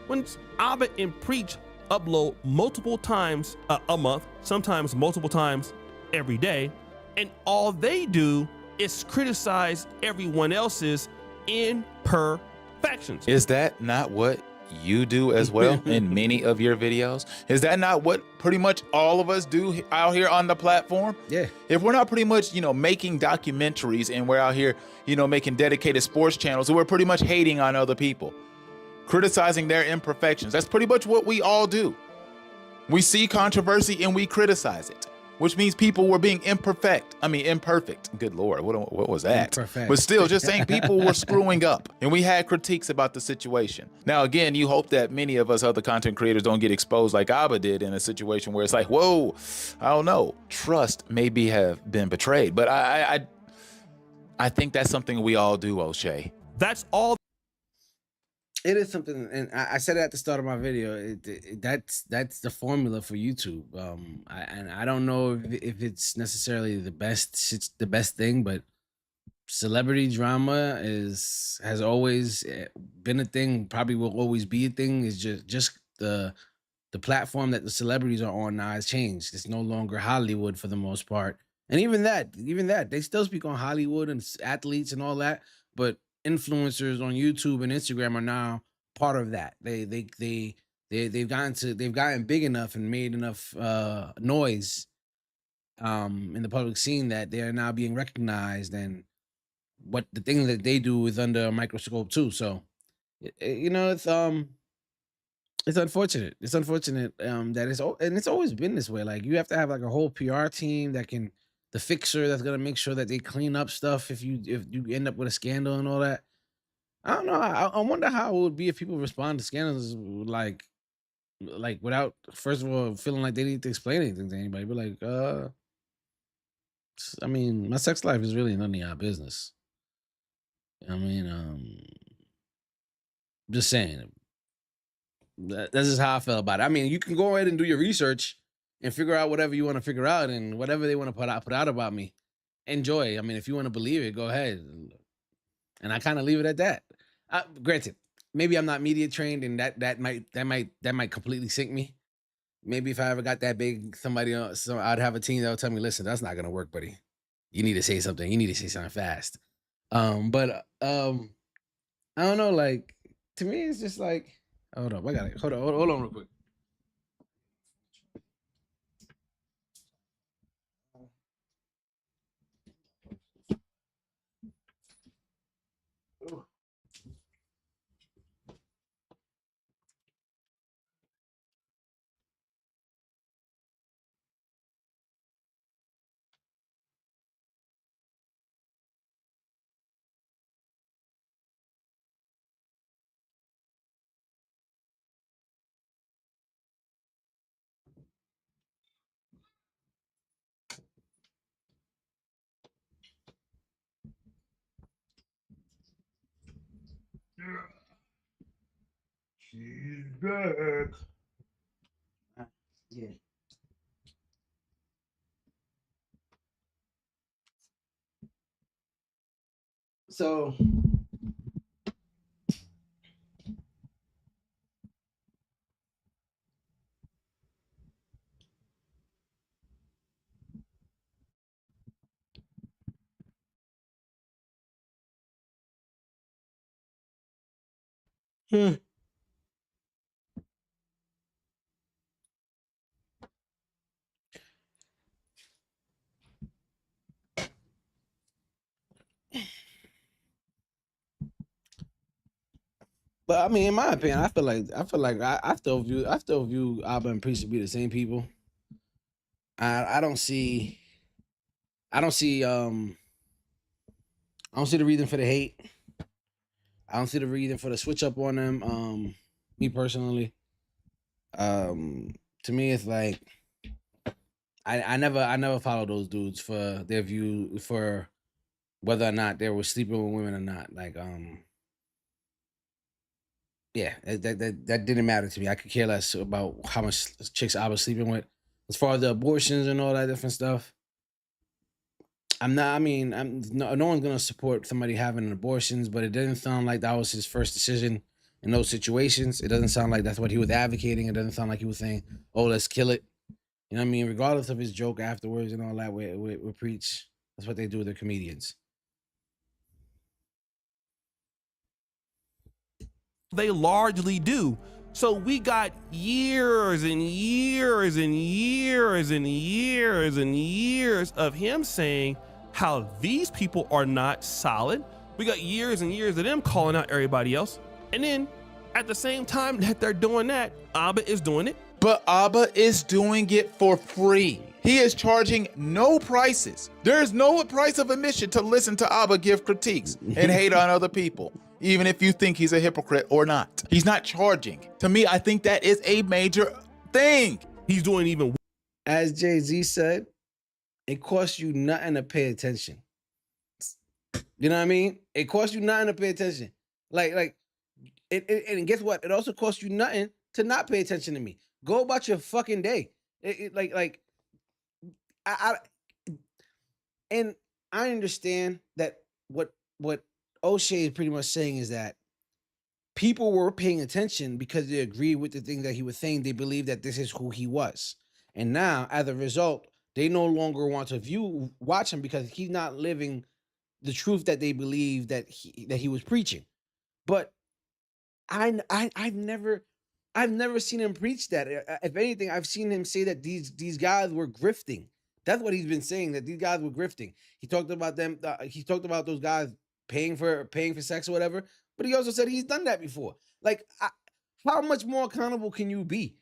[SPEAKER 4] When Abba and Preach upload multiple times a month, sometimes multiple times every day, and all they do is criticize everyone else's imperfections.
[SPEAKER 3] Is that not what you do as well in many of your videos? Is that not what pretty much all of us do out here on the platform?
[SPEAKER 1] Yeah.
[SPEAKER 3] If we're not pretty much, making documentaries and we're out here, making dedicated sports channels, we're pretty much hating on other people, criticizing their imperfections. That's pretty much what we all do. We see controversy and we criticize it. which means people were being imperfect. Good Lord, what was that?
[SPEAKER 1] Imperfect.
[SPEAKER 3] But still, just saying people were screwing up, and we had critiques about the situation. Now, again, you hope that many of us other content creators don't get exposed like Abba did in a situation where it's like, whoa, I don't know, trust maybe have been betrayed. But I think that's something we all do, O'Shea.
[SPEAKER 4] That's all.
[SPEAKER 1] It is something, and I said it at the start of my video. That's the formula for YouTube. I don't know if it's necessarily the best thing, but celebrity drama has always been a thing. Probably will always be a thing. Is just the platform that the celebrities are on now has changed. It's no longer Hollywood for the most part, and even that they still speak on Hollywood and athletes and all that, but influencers on YouTube and Instagram are now part of that. They've gotten big enough and made enough noise in the public scene that they are now being recognized, and what the thing that they do is under a microscope too. So you know, it's unfortunate. It's unfortunate that it's always been this way. Like, you have to have like a whole PR team the fixer that's gonna make sure that they clean up stuff if you end up with a scandal and all that. I don't know. I wonder how it would be if people respond to scandals like without, first of all, feeling like they need to explain anything to anybody. But like, I mean, my sex life is really none of y'all business. I mean, just saying. That's just how I felt about it. I mean, you can go ahead and do your research and figure out whatever you want to figure out, and whatever they want to put out about me. Enjoy. I mean, if you want to believe it, go ahead. And I kind of leave it at that. Granted, maybe I'm not media trained, and that might completely sink me. Maybe if I ever got that big, somebody else, so I'd have a team that would tell me, "Listen, that's not gonna work, buddy. You need to say something. You need to say something fast." But I don't know. Like, to me, it's just like, hold on, hold on real quick.
[SPEAKER 2] She's back.
[SPEAKER 1] Yeah. So but I mean, in my opinion, I feel like I still view Abba and Priest to be the same people. I don't see I don't see the reason for the hate. I don't see the reason for the switch up on them. Me personally. To me, it's like I never follow those dudes for their view for whether or not they were sleeping with women or not. Like, yeah, that didn't matter to me. I could care less about how much chicks I was sleeping with. As far as the abortions and all that different stuff, no one's gonna support somebody having abortions, but it doesn't sound like that was his first decision in those situations. It doesn't sound like that's what he was advocating. It doesn't sound like he was saying, "Oh, let's kill it." You know what I mean? Regardless of his joke afterwards and all that, we preach. That's what they do with their comedians.
[SPEAKER 4] They largely do. So we got years and years and years and years and years of him saying how these people are not solid. We got years and years of them calling out everybody else. And then at the same time that they're doing that, Abba is doing it.
[SPEAKER 3] But Abba is doing it for free. He is charging no prices. There is no price of admission to listen to Abba give critiques and hate on other people, even if you think he's a hypocrite or not. He's not charging. To me, I think that is a major thing.
[SPEAKER 4] He's doing even.
[SPEAKER 1] As Jay-Z said, it costs you nothing to pay attention. You know what I mean? It costs you nothing to pay attention. And guess what? It also costs you nothing to not pay attention to me. Go about your fucking day. And I understand that what O'Shea is pretty much saying is that people were paying attention because they agreed with the thing that he was saying. They believed that this is who he was. And now, as a result, they no longer want to watch him because he's not living the truth that they believe that he was preaching. But I've never seen him preach that. If anything, I've seen him say that these guys were grifting. That's what he's been saying, that these guys were grifting. He talked about them. He talked about those guys paying for sex or whatever. But he also said he's done that before. How much more accountable can you be?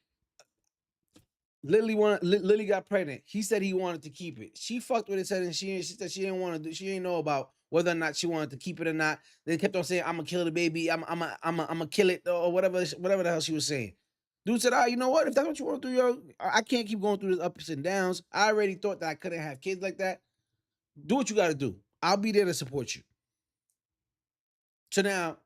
[SPEAKER 1] Lily got pregnant. He said he wanted to keep it. She fucked with it, said, and she said she didn't want to do. She didn't know about whether or not she wanted to keep it or not. They kept on saying, "I'm gonna kill the baby. I'm gonna kill it," or whatever the hell she was saying. Dude said, you know what? If that's what you want to do, I can't keep going through this ups and downs. I already thought that I couldn't have kids like that. Do what you got to do. I'll be there to support you. So now,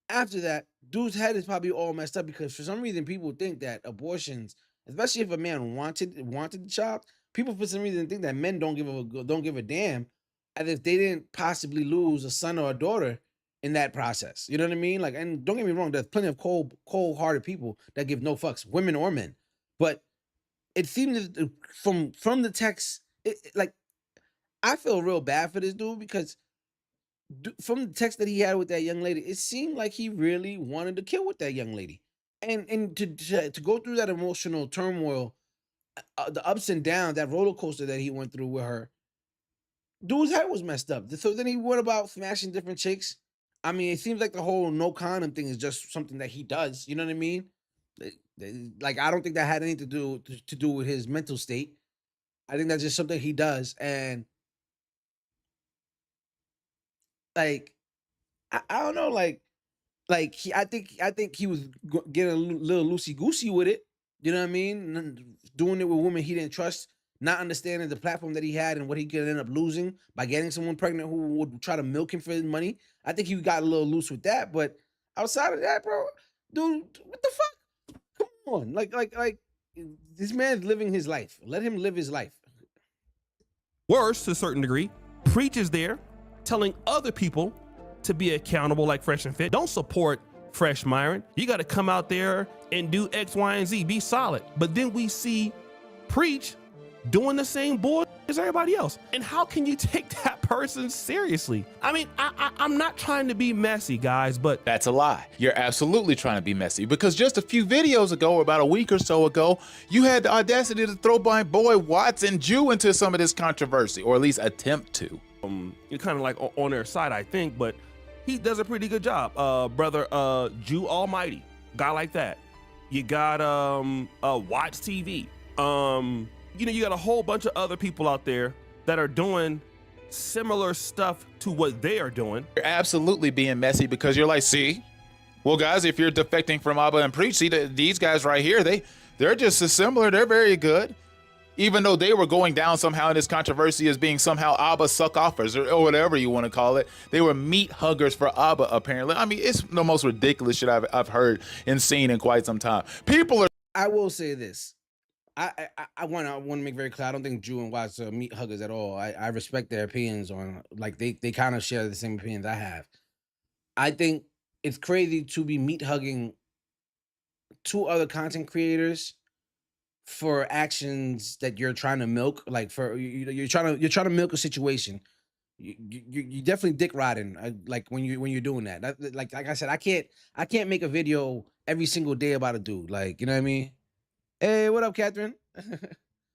[SPEAKER 1] after that, dude's head is probably all messed up because for some reason people think that abortions, especially if a man wanted the child, people for some reason think that men don't give a damn, as if they didn't possibly lose a son or a daughter in that process. You know what I mean? And don't get me wrong, there's plenty of cold-hearted people that give no fucks, women or men. But it seems from the text, I feel real bad for this dude because from the text that he had with that young lady, it seemed like he really wanted to kill with that young lady. And to go through that emotional turmoil, the ups and downs, that roller coaster that he went through with her, dude's head was messed up. So then he went about smashing different chicks. I mean, it seems like the whole no condom thing is just something that he does. You know what I mean? I don't think that had anything to do with his mental state. I think that's just something he does. And I don't know, I think he was getting a little loosey goosey with it. You know what I mean? Doing it with women he didn't trust, not understanding the platform that he had and what he could end up losing by getting someone pregnant who would try to milk him for his money. I think he got a little loose with that. But outside of that, bro, dude, what the fuck? Come on, this man's living his life. Let him live his life.
[SPEAKER 4] Worse, to a certain degree, preachers there telling other people to be accountable like Fresh and Fit. Don't support Fresh Myron. You got to come out there and do X, Y, and Z. Be solid. But then we see Preach doing the same bull as everybody else. And how can you take that person seriously? I mean, I'm not trying to be messy, guys, but
[SPEAKER 3] That's a lie. You're absolutely trying to be messy because just a few videos ago, or about a week or so ago, you had the audacity to throw my boy Watson Jew into some of this controversy, or at least attempt to.
[SPEAKER 4] you're kind of like on their side, I think, but he does a pretty good job. Brother Jew Almighty, guy like that. You got Watch TV. You got a whole bunch of other people out there that are doing similar stuff to what they are doing.
[SPEAKER 3] You're absolutely being messy because you're like, see, well, guys, if you're defecting from Abba and Preach, see, these guys right here, they're just as similar. They're very good. Even though they were going down somehow in this controversy as being somehow Abba suck-offers or whatever you want to call it. They were meat huggers for Abba, apparently. I mean, it's the most ridiculous shit I've heard and seen in quite some time. People are...
[SPEAKER 1] I will say this. I want to make very clear. I don't think Jew and Watts are meat huggers at all. I respect their opinions on, like, they kind of share the same opinions I have. I think it's crazy to be meat hugging two other content creators for actions that you're trying to milk. Like, for you're trying to milk a situation. You definitely dick riding. Like when you're doing that. Like I said, I can't make a video every single day about a dude. Like, you know what I mean? Hey, what up, Catherine?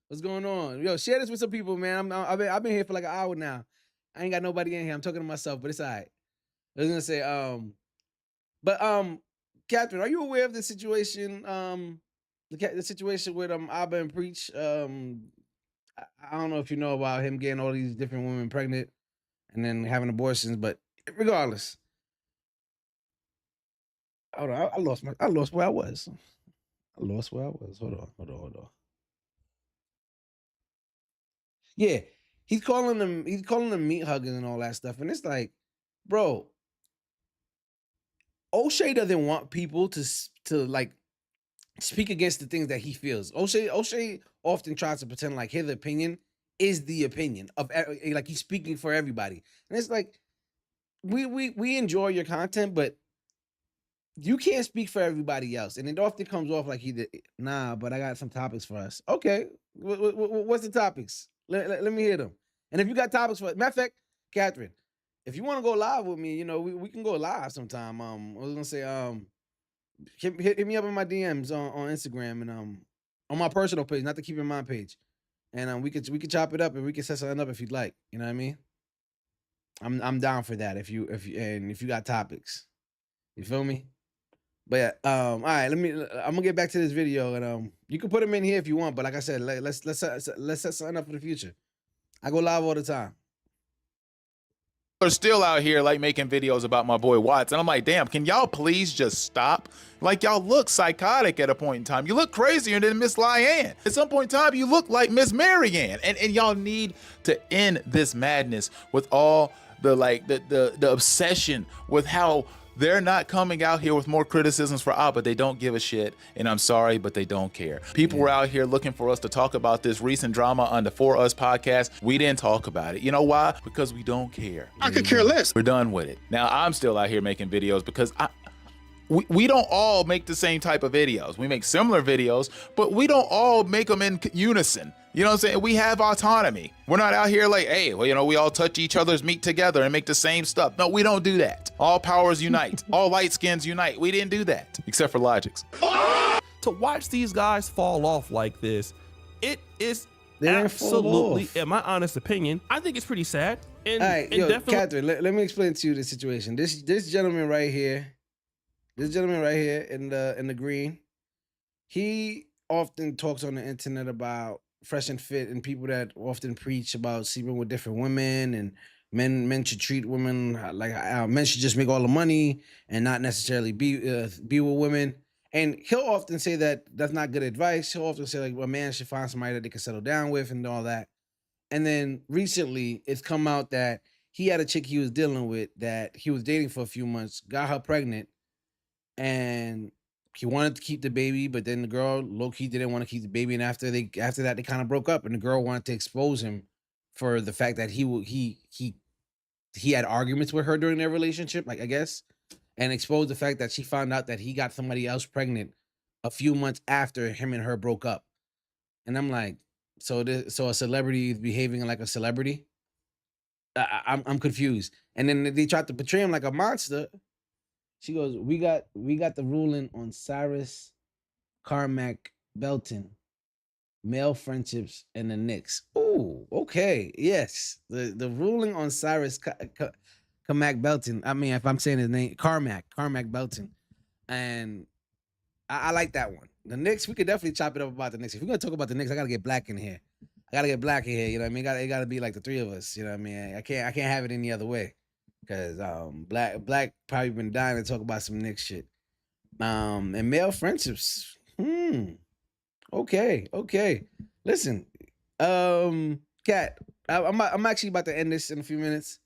[SPEAKER 1] What's going on? Yo, share this with some people, man. I've been here for like an hour now. I ain't got nobody in here. I'm talking to myself, but it's all right. I was gonna say, Catherine, are you aware of the situation? The situation with Abba and Preach. I don't know if you know about him getting all these different women pregnant and then having abortions, but regardless, hold on, I lost where I was. I lost where I was. Hold on. Yeah, he's calling them meat huggers and all that stuff, and it's like, bro, O'Shea doesn't want people to like speak against the things that he feels. O'Shea often tries to pretend like his opinion is the opinion of like he's speaking for everybody, and it's like we enjoy your content, but you can't speak for everybody else, and it often comes off like he did. Nah, but I got some topics for us. Okay, what's the topics? Let me hear them. And if you got topics for matter of fact, Catherine, if you want to go live with me, you know we can go live sometime. I was gonna say hit me up in my DMs on Instagram and on my personal page, not the Keep in Mind page, and we could chop it up and we can set something up if you'd like. You know what I mean? I'm down for that if you got topics. You feel me? But yeah, all right, I'm gonna get back to this video and you can put them in here if you want, but like I said, let's set something up for the future. I go live all the time.
[SPEAKER 3] Are still out here like making videos about my boy Watts, and I'm like, damn, can y'all please just stop? Like, y'all look psychotic at a point in time. You look crazier than Miss Lyanne. At some point in time, you look like Miss Marianne, and y'all need to end this madness with all the the obsession with how they're not coming out here with more criticisms for but they don't give a shit, and I'm sorry, but they don't care. People were out here looking for us to talk about this recent drama on the For Us podcast. We didn't talk about it. You know why? Because we don't care.
[SPEAKER 5] I could care less.
[SPEAKER 3] We're done with it. Now, I'm still out here making videos because we don't all make the same type of videos. We make similar videos, but we don't all make them in unison. You know what I'm saying? We have autonomy. We're not out here like, hey, well, you know, we all touch each other's meat together and make the same stuff. No, we don't do that. All powers unite. All light skins unite. We didn't do that, except for Logic's.
[SPEAKER 4] To watch these guys fall off like this, it is
[SPEAKER 1] They didn't fall
[SPEAKER 4] absolutely,
[SPEAKER 1] off.
[SPEAKER 4] in my honest opinion, I think it's pretty sad. And,
[SPEAKER 1] All right,
[SPEAKER 4] and
[SPEAKER 1] yo,
[SPEAKER 4] definitely,
[SPEAKER 1] Catherine, let me explain to you the situation. This gentleman right here, in the green, he often talks on the internet about fresh and fit and people that often preach about sleeping with different women and men should treat women like men should just make all the money and not necessarily be with women. And he'll often say that that's not good advice. He'll often say like a man should find somebody that they can settle down with and all that. And then recently it's come out that he had a chick he was dealing with that he was dating for a few months, got her pregnant, and he wanted to keep the baby, but then the girl low-key didn't want to keep the baby. And after that, they kind of broke up, and the girl wanted to expose him for the fact that he had arguments with her during their relationship, like I guess, and exposed the fact that she found out that he got somebody else pregnant a few months after him and her broke up. And I'm like, so a celebrity is behaving like a celebrity? I'm confused. And then they tried to portray him like a monster. She goes, we got the ruling on Cyrus Carmack Belton, male friendships and the Knicks. Ooh, okay, yes, the ruling on Cyrus Carmack Belton. I mean, if I'm saying his name, Carmack Belton, and I like that one. The Knicks, we could definitely chop it up about the Knicks. If we're gonna talk about the Knicks, I gotta get Black in here. You know what I mean? It gotta be like the three of us. You know what I mean? I can't have it any other way. Cause Black probably been dying to talk about some Knicks shit. And male friendships. Okay. Listen, Kat, I'm actually about to end this in a few minutes.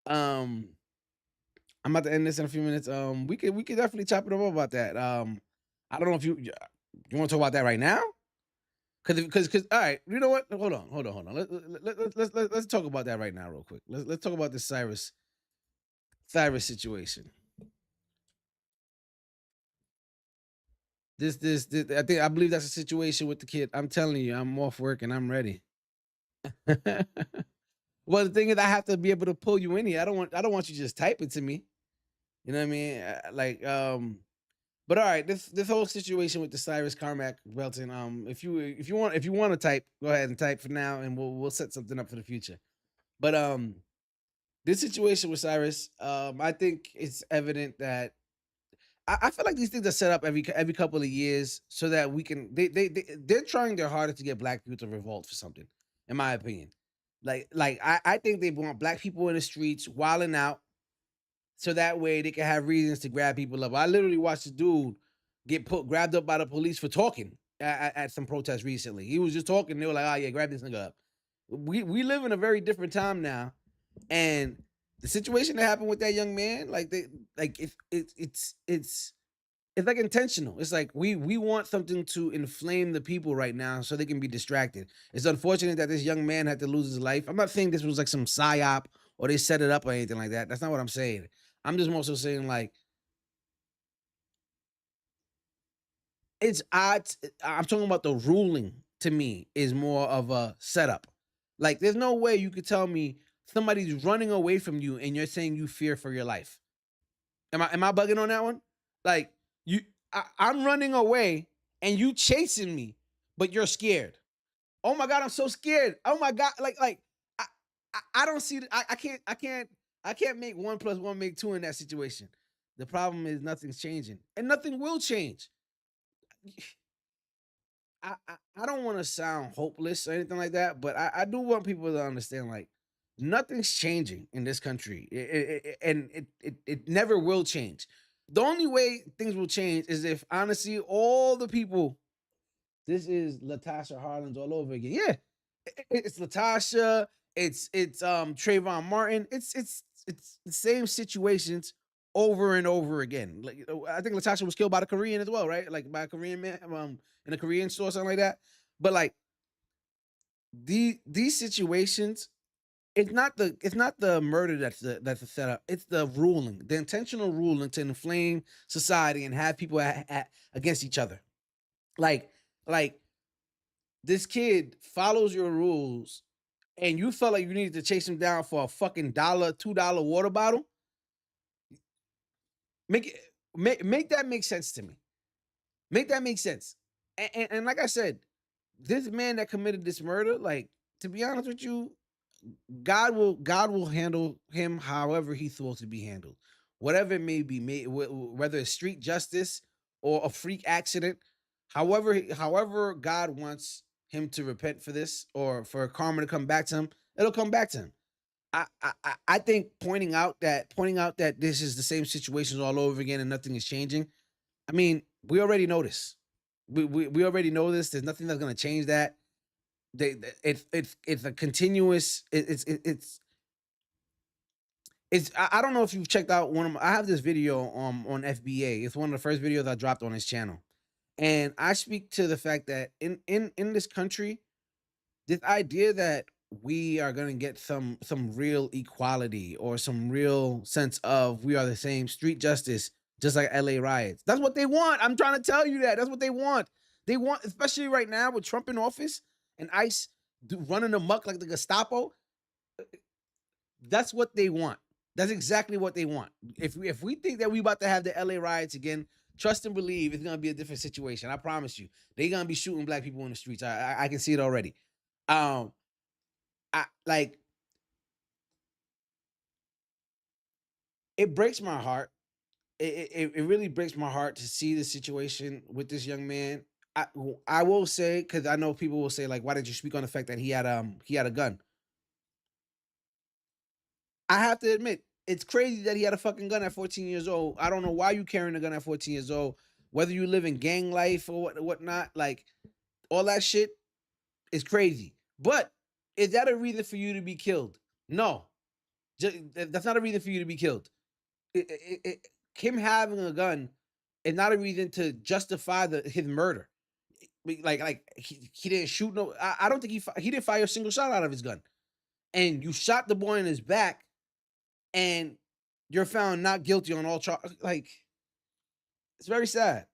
[SPEAKER 1] We could definitely chop it up about that. I don't know if you want to talk about that right now. Cause all right, you know what? Hold on. Let's talk about that right now, real quick. Let's talk about this Cyrus situation. This I believe that's a situation with the kid. I'm telling you, I'm off work and I'm ready. Well, the thing is, I have to be able to pull you in here. I don't want you just typing to me. You know what I mean? But all right, this whole situation with the Cyrus Carmack Belton. If you want to type, go ahead and type for now, and we'll set something up for the future. But this situation with Cyrus, I think it's evident that I feel like these things are set up every couple of years so that we can they're trying their hardest to get Black people to revolt for something. in my opinion. I think they want black people in the streets wilding out, so that way they can have reasons to grab people up. I literally watched a dude get grabbed up by the police for talking at some protest recently. He was just talking. They were like, "Oh yeah, grab this nigga up." We live in a very different time now, and the situation that happened with that young man, it's like intentional. It's like we want something to inflame the people right now so they can be distracted. It's unfortunate that this young man had to lose his life. I'm not saying this was like some psyop or they set it up or anything like that. That's not what I'm saying. I'm just more so saying like it's odd. I'm talking about the ruling to me is more of a setup. Like there's no way you could tell me somebody's running away from you and you're saying you fear for your life. Am I bugging on that one? Like you, I'm running away and you chasing me, but you're scared. Oh my god, I'm so scared. Oh my god, I I don't see. I can't make 1 + 1 make 2 in that situation. The problem is nothing's changing, and nothing will change. I don't want to sound hopeless or anything like that, but I do want people to understand like nothing's changing in this country, and it never will change. The only way things will change is if honestly all the people. This is Latasha Harlins all over again. Yeah, it's Latasha. It's Trayvon Martin. It's the same situations over and over again. Like I think Latasha was killed by the Korean as well, right? Like by a Korean man in a Korean store, something like that. But like these situations, it's not the murder that's the setup. It's the ruling, the intentional ruling to inflame society and have people against each other. Like like this kid follows your rules and you felt like you needed to chase him down for a fucking $2 water bottle, make it make that make sense to me. Make that make sense. And like I said, this man that committed this murder, like to be honest with you, God will handle him however he's supposed to be handled, whatever it may be, whether it's street justice or a freak accident, however God wants him to repent for this or for karma to come back to him, it'll come back to him. I think pointing out that this is the same situations all over again and nothing is changing. I mean, we already know this. We already know this. There's nothing that's gonna change that. It's a continuous. I don't know if you've checked out one of my, I have this video on FBA. It's one of the first videos I dropped on his channel, and I speak to the fact that in this country, this idea that we are going to get some real equality or some real sense of we are the same street justice, just like LA riots. That's what they want. I'm trying to tell you that. That's what they want. They want, especially right now with Trump in office and ICE running amok like the Gestapo. That's what they want. That's exactly what they want. If we think that we about to have the LA riots again, trust and believe it's gonna be a different situation. I promise you. They're gonna be shooting black people in the streets. I can see it already. Um, I like it breaks my heart. It really breaks my heart to see the situation with this young man. I will say, because I know people will say like, why didn't you speak on the fact that he had a gun? I have to admit, it's crazy that he had a fucking gun at 14 years old. I don't know why you carrying a gun at 14 years old, whether you live in gang life or whatnot. Like all that shit is crazy. But is that a reason for you to be killed? No, that's not a reason for you to be killed. Him having a gun is not a reason to justify his murder. He didn't shoot no. I don't think he didn't fire a single shot out of his gun, and you shot the boy in his back, and you're found not guilty on all charges. Like it's very sad.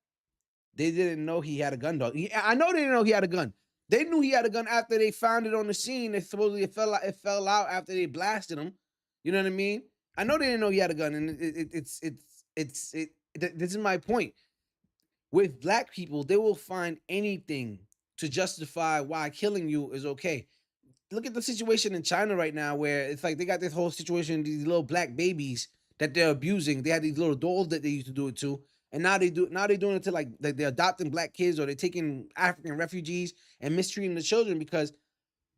[SPEAKER 1] They didn't know he had a gun, dog. I know they didn't know he had a gun. They knew he had a gun after they found it on the scene. It supposedly it fell out after they blasted him. You know what I mean? I know they didn't know he had a gun, and this is my point. With black people, they will find anything to justify why killing you is okay. Look at the situation in China right now, where it's like they got this whole situation, these little black babies that they're abusing. They had these little dolls that they used to do it to, and now they're doing it to like they're adopting black kids or they're taking African refugees and mistreating the children because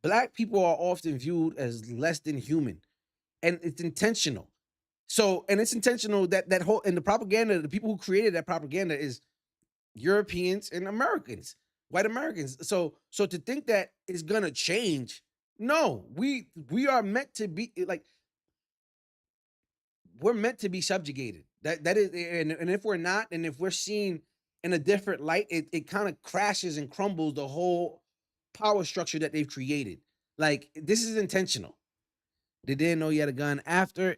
[SPEAKER 1] black people are often viewed as less than human, and it's intentional. So, and it's intentional that whole, and the propaganda, the people who created that propaganda is Europeans and Americans, white Americans. So to think that it's gonna change, no, we are meant to be like, we're meant to be subjugated. That is, and if we're not, and if we're seen in a different light, it kind of crashes and crumbles the whole power structure that they've created. Like, this is intentional. They didn't know you had a gun after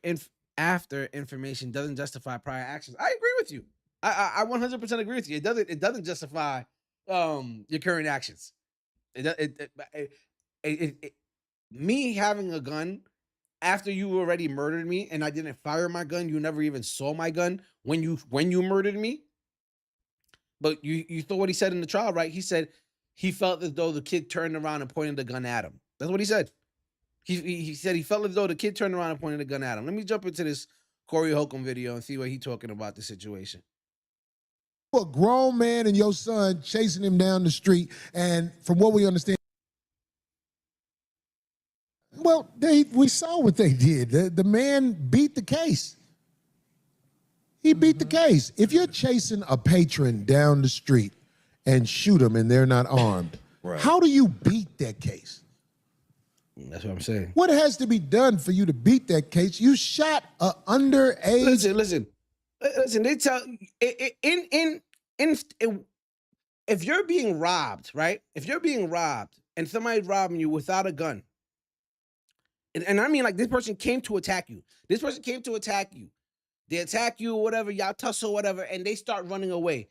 [SPEAKER 1] information doesn't justify prior actions. I agree with you. I 100% agree with you. It doesn't justify your current actions. Me having a gun after you already murdered me and I didn't fire my gun, you never even saw my gun when you murdered me. But you thought what he said in the trial, right? He said he felt as though the kid turned around and pointed the gun at him. That's what he said. He said he felt as though the kid turned around and pointed the gun at him. Let me jump into this Corey Holcomb video and see what he's talking about the situation.
[SPEAKER 5] A grown man and your son chasing him down the street, and from what we understand, well, we saw what they did. The man beat the case. He beat the case. If you're chasing a patron down the street and shoot them and they're not armed, right, how do you beat that case?
[SPEAKER 1] That's what I'm saying.
[SPEAKER 5] What has to be done for you to beat that case? You shot a underage.
[SPEAKER 1] Listen. They tell if you're being robbed, right? If you're being robbed and somebody's robbing you without a gun, and I mean, like, this person came to attack you. This person came to attack you. They attack you or whatever, y'all tussle or whatever, and they start running away.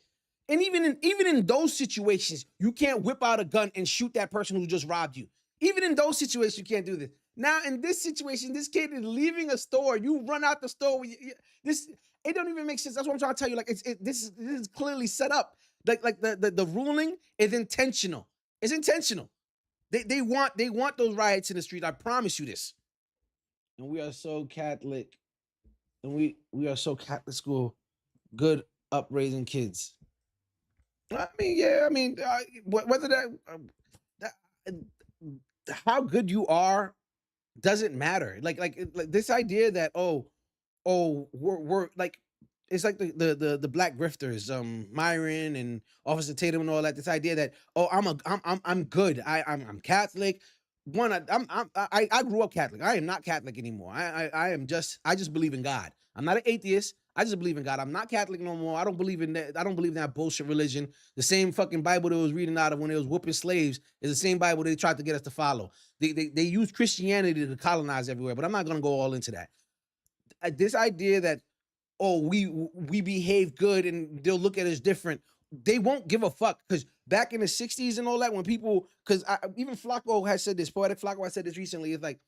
[SPEAKER 1] And even in those situations, you can't whip out a gun and shoot that person who just robbed you. Even in those situations, you can't do this. Now, in this situation, this kid is leaving a store. You run out the store. It don't even make sense. That's what I'm trying to tell you. Like, this is clearly set up. Like the ruling is intentional. It's intentional. They want those riots in the street. I promise you this. And we are so Catholic. And we are so Catholic school. Good upraising kids. I mean, yeah. I mean, whether that how good you are doesn't matter. Like this idea that we're like, it's like the black grifters, Myron and Officer Tatum and all that. This idea that I'm good. I'm Catholic. I grew up Catholic. I am not Catholic anymore. I just believe in God. I'm not an atheist. I just believe in God. I'm not Catholic no more. I don't believe in that. I don't believe in that bullshit religion. The same fucking Bible they was reading out of when they was whooping slaves is the same Bible they tried to get us to follow. They use Christianity to colonize everywhere, but I'm not gonna go all into that. This idea that we behave good and they'll look at us different. They won't give a fuck, because back in the 60s and all that, when people, because even Flacco has said this, Poetic Flacco has said this recently, it's like,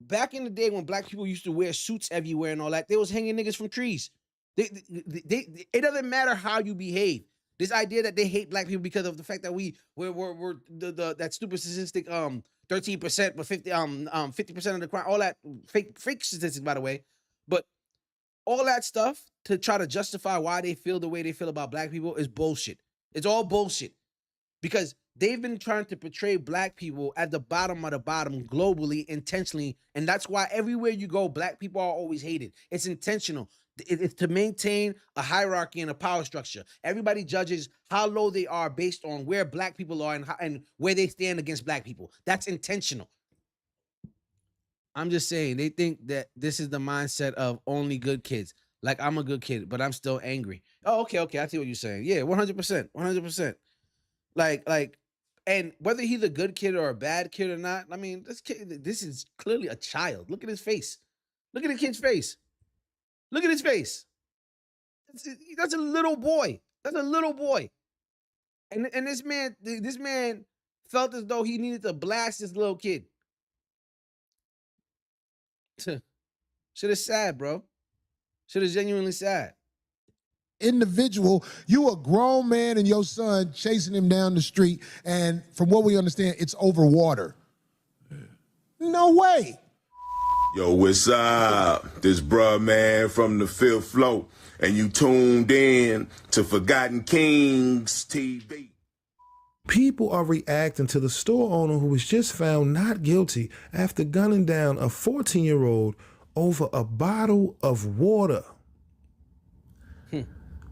[SPEAKER 1] back in the day when black people used to wear suits everywhere and all that, they was hanging niggas from trees. It doesn't matter how you behave. This idea that they hate black people because of the fact that we're that stupid statistic 13%, but 50% of the crime, all that fake statistics, by the way, but all that stuff to try to justify why they feel the way they feel about black people is bullshit. It's all bullshit, because they've been trying to portray black people at the bottom of the bottom globally, intentionally, and that's why everywhere you go, black people are always hated. It's intentional. It's to maintain a hierarchy and a power structure. Everybody judges how low they are based on where black people are and where they stand against black people. That's intentional. I'm just saying, they think that this is the mindset of only good kids. Like, I'm a good kid, but I'm still angry. Oh, okay, I see what you're saying. Yeah, 100%. Like, and whether he's a good kid or a bad kid or not, I mean, this is clearly a child. Look at his face. Look at the kid's face. Look at his face. That's a little boy. That's a little boy. And this man felt as though he needed to blast this little kid. Shit is sad, bro. Shit is genuinely sad.
[SPEAKER 5] Individual, you a grown man and your son chasing him down the street, and from what we understand, it's over water. No way.
[SPEAKER 6] Yo, what's up? This bruh man from the fifth floor, and you tuned in to Forgotten Kings TV.
[SPEAKER 7] People are reacting to the store owner who was just found not guilty after gunning down a 14-year-old over a bottle of water.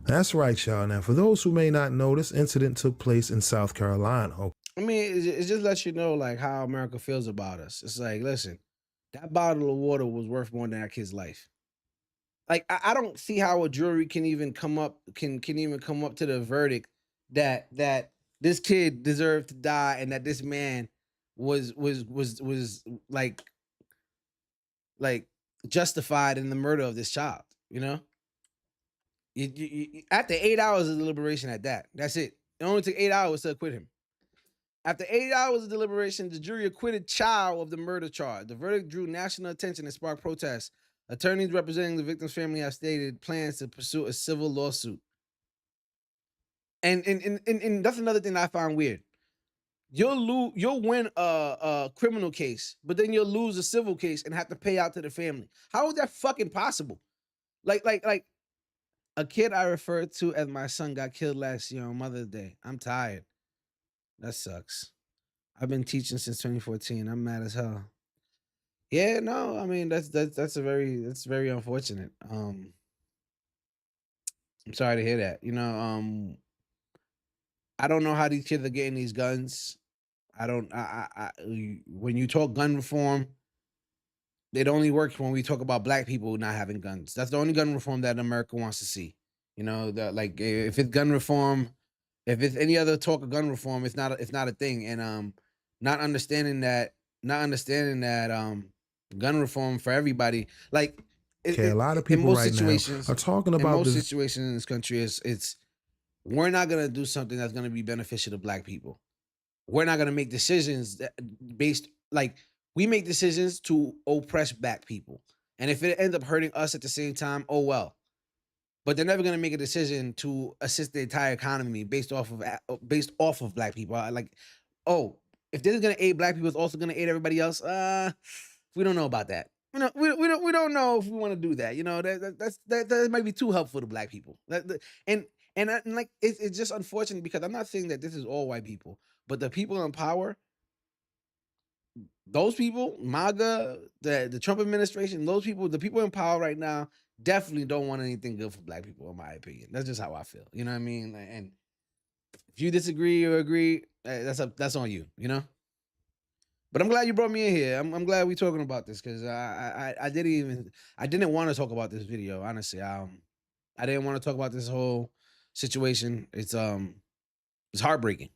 [SPEAKER 7] That's right, y'all. Now, for those who may not know, this incident took place in South Carolina.
[SPEAKER 1] I mean, it just lets you know like how America feels about us. It's like, listen, that bottle of water was worth more than that kid's life. Like, I don't see how a jury can even come up to the verdict that this kid deserved to die and that this man was like justified in the murder of this child. You know, after 8 hours of deliberation, that's it. It only took 8 hours to acquit him. After 8 hours of deliberation, the jury acquitted Chow of the murder charge. The verdict drew national attention and sparked protests. Attorneys representing the victim's family have stated plans to pursue a civil lawsuit. And that's another thing that I found weird. You'll win a criminal case, but then you'll lose a civil case and have to pay out to the family. How is that fucking possible? Like a kid I referred to as my son got killed last year on Mother's Day. I'm tired. That sucks. I've been teaching since 2014. I'm mad as hell. Yeah, no, I mean that's very unfortunate. I'm sorry to hear that. You know, I don't know how these kids are getting these guns. When you talk gun reform, it only works when we talk about black people not having guns. That's the only gun reform that America wants to see. You know, that like if it's gun reform, if it's any other talk of gun reform, it's not a thing. And not understanding that gun reform for everybody, like
[SPEAKER 7] Okay, a lot of people right now are talking about
[SPEAKER 1] most situations in this country it's we're not gonna do something that's gonna be beneficial to black people. We're not gonna make decisions we make decisions to oppress black people. And if it ends up hurting us at the same time, oh well. But they're never gonna make a decision to assist the entire economy based off of black people. If this is gonna aid black people, it's also gonna aid everybody else. We don't know about that. You know, we don't know if we want to do that. You know, that might be too helpful to black people. It's just unfortunate because I'm not saying that this is all white people, but the people in power, those people, MAGA, the Trump administration, those people, the people in power right now, definitely don't want anything good for black people, in my opinion. That's just how I feel. You know what I mean? And if you disagree or agree, that's on you. You know. But I'm glad you brought me in here. I'm glad we're talking about this because I didn't want to talk about this video, honestly. I didn't want to talk about this whole situation. It's heartbreaking.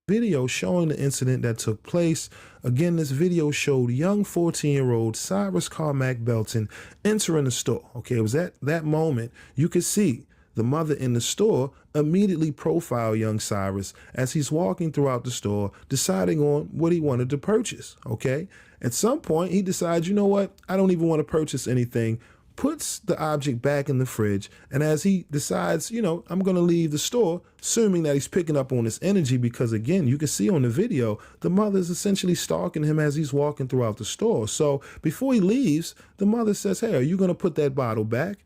[SPEAKER 7] Video showing the incident that took place. Again, this video showed young 14-year-old Cyrus Carmack Belton entering the store. Okay, it was at that moment you could see the mother in the store immediately profile young Cyrus as he's walking throughout the store, deciding on what he wanted to purchase, okay? At some point, he decides, you know what? I don't even want to purchase anything, puts the object back in the fridge, and as he decides, you know, I'm going to leave the store, assuming that he's picking up on this energy because, again, you can see on the video, the mother's essentially stalking him as he's walking throughout the store. So before he leaves, the mother says, hey, are you going to put that bottle back?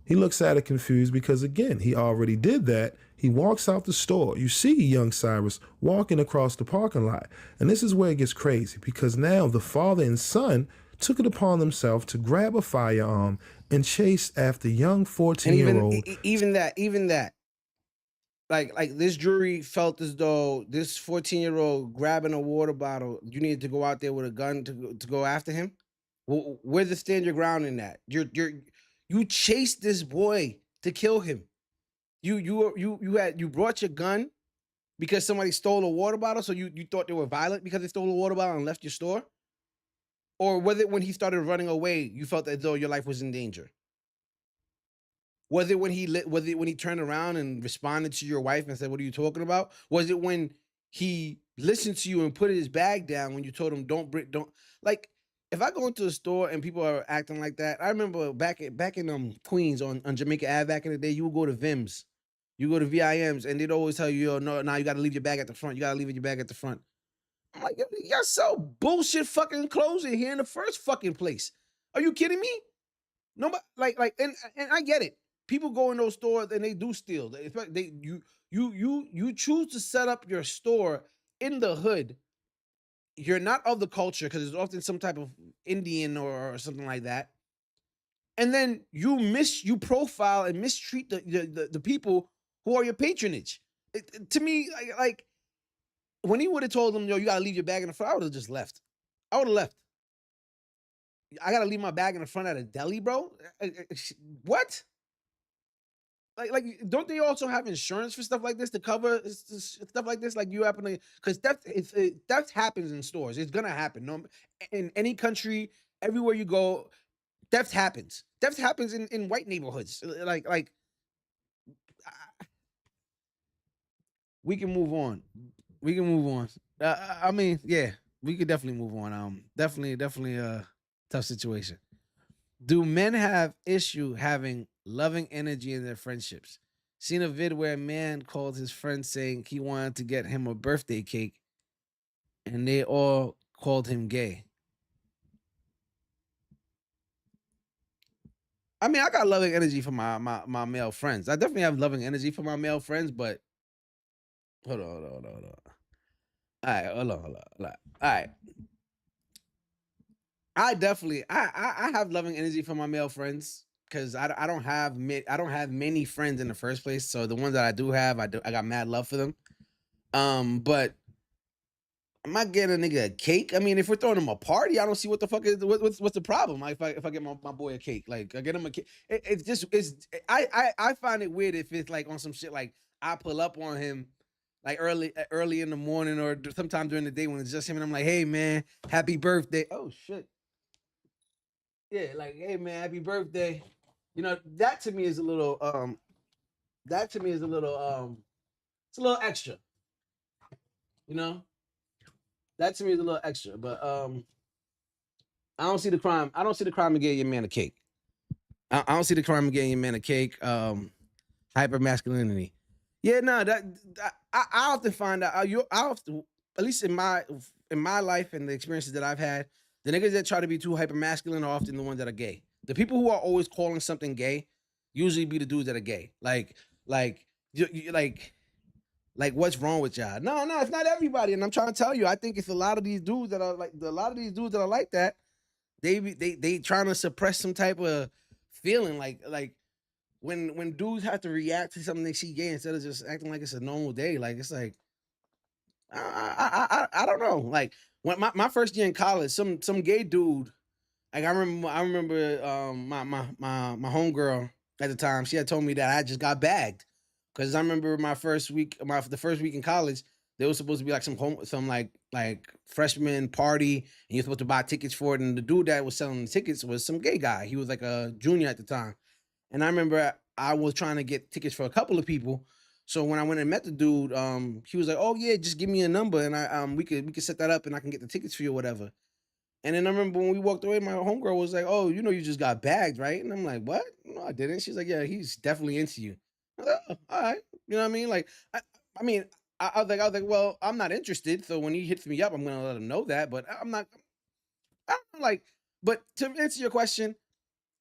[SPEAKER 7] He looks at it confused because, again, he already did that. He walks out the store. You see young Cyrus walking across the parking lot. And this is where it gets crazy because now the father and son took it upon themselves to grab a firearm and chase after young 14-year-old.
[SPEAKER 1] Even that. Like this jury felt as though this 14-year-old grabbing a water bottle, you needed to go out there with a gun to go after him. Where's the stand your ground in that? You chased this boy to kill him. You brought your gun because somebody stole a water bottle, so you thought they were violent because they stole a water bottle and left your store? Or was it when he started running away, you felt as though your life was in danger? Was it when he turned around and responded to your wife and said, "What are you talking about?" Was it when he listened to you and put his bag down when you told him don't like? If I go into a store and people are acting like that, I remember back in Queens on Jamaica Ave back in the day, you would go to Vims, you go to VIMs, and they'd always tell you, "Yo, no, now you got to leave your bag at the front. You got to leave your bag at the front." I'm like, y'all sell bullshit fucking clothes in here in the first fucking place. Are you kidding me? Nobody and I get it. People go in those stores and they do steal. You choose to set up your store in the hood. You're not of the culture because there's often some type of Indian or something like that. And then you profile and mistreat the people who are your patronage. To me, like when he would have told them, yo, you gotta leave your bag in the front, I would have just left. I would have left. I gotta leave my bag in the front at a deli, bro. What? Like, don't they also have insurance for stuff like this to cover stuff like this? Like you happen to, because theft happens in stores. It's gonna happen. No, in any country, everywhere you go, theft happens. Theft happens in white neighborhoods. We can move on. We can move on. I mean, yeah, we could definitely move on. Definitely a tough situation. Do men have issue having loving energy in their friendships? Seen a vid where a man called his friend saying he wanted to get him a birthday cake, and they all called him gay. I mean, I got loving energy for my male friends. I definitely have loving energy for my male friends, but hold on. All right, hold on. All right. I definitely I have loving energy for my male friends because I don't have many friends in the first place. So the ones that I do have, I got mad love for them. But I'm not getting a nigga a cake. I mean, if we're throwing him a party, I don't see what the fuck is what's the problem. Like if I get my boy a cake, like I get him a cake. I find it weird if it's like on some shit like I pull up on him like early in the morning or sometime during the day when it's just him and I'm like, hey man, happy birthday. Oh shit. Yeah, like, hey man, happy birthday. You know, that to me is a little it's a little extra, you know? That to me is a little extra. But I don't see the crime. I don't see the crime in getting your man a cake. I don't see the crime in getting your man a cake. Hyper masculinity. Yeah, no, I often find out I often, at least in my life and the experiences that I've had, the niggas that try to be too hyper masculine are often the ones that are gay. The people who are always calling something gay usually be the dudes that are gay. Like what's wrong with y'all? No, it's not everybody. And I'm trying to tell you, I think it's a lot of these dudes that are like that. They trying to suppress some type of feeling like when dudes have to react to something they see gay instead of just acting like it's a normal day. Like it's like I don't know. Like when my first year in college, some gay dude. Like I remember my homegirl at the time. She had told me that I just got bagged because I remember the first week in college. There was supposed to be like some like freshman party, and you're supposed to buy tickets for it. And the dude that was selling the tickets was some gay guy. He was like a junior at the time. And I remember I was trying to get tickets for a couple of people. So when I went and met the dude, he was like, "Oh yeah, just give me a number and we could set that up and I can get the tickets for you or whatever." And then I remember when we walked away, my homegirl was like, "Oh, you know, you just got bagged, right?" And I'm like, "What? No, I didn't." She's like, "Yeah, he's definitely into you." I was like, "Oh, all right." You know what I mean? Like, I mean, I was like, well, I'm not interested. So when he hits me up, I'm gonna let him know that. But I'm not. I'm like, but to answer your question,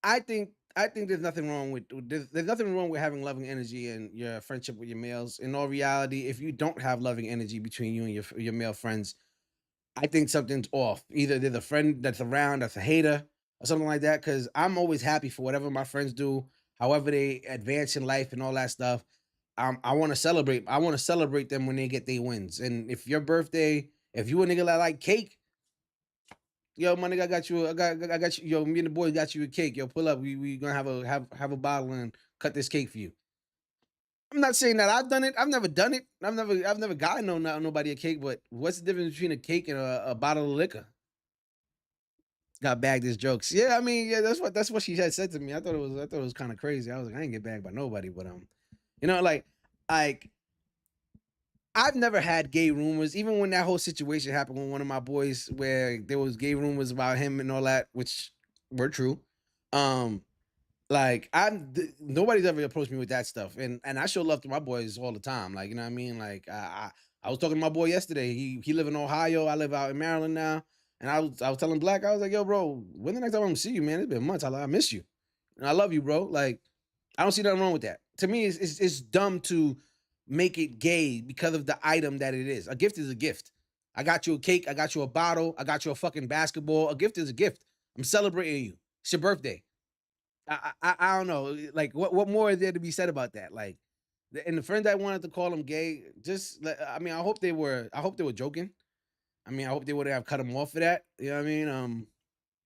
[SPEAKER 1] I think there's nothing wrong with there's nothing wrong with having loving energy in your friendship with your males. In all reality, if you don't have loving energy between you and your male friends, I think something's off. Either there's a friend that's around that's a hater or something like that. Because I'm always happy for whatever my friends do, however they advance in life and all that stuff. I want to celebrate. I want to celebrate them when they get their wins. And if your birthday, if you a nigga that like cake, yo, my nigga, I got you. Yo, me and the boys got you a cake. Yo, pull up. We gonna have a bottle and cut this cake for you. I'm not saying that I've done it. I've never done it. I've never gotten nobody a cake. But what's the difference between a cake and a bottle of liquor? Got bagged as jokes. Yeah, I mean, yeah, that's what she had said to me. I thought it was kind of crazy. I was like, I ain't get bagged by nobody, but you know, like I've never had gay rumors, even when that whole situation happened with one of my boys where there was gay rumors about him and all that, which were true. Um, like nobody's ever approached me with that stuff. And I show love to my boys all the time. Like, you know what I mean? Like I was talking to my boy yesterday. He live in Ohio. I live out in Maryland now. And I was telling Black, I was like, yo, bro, when the next time I'm gonna see you, man? It's been months. I miss you. And I love you, bro. Like, I don't see nothing wrong with that. To me, it's dumb to make it gay because of the item that it is. A gift is a gift. I got you a cake, I got you a bottle, I got you a fucking basketball. A gift is a gift. I'm celebrating you. It's your birthday. I don't know. Like, what more is there to be said about that? Like, and the friends that wanted to call him gay, I mean, I hope they were joking. I mean, I hope they would have cut him off for that. You know what I mean?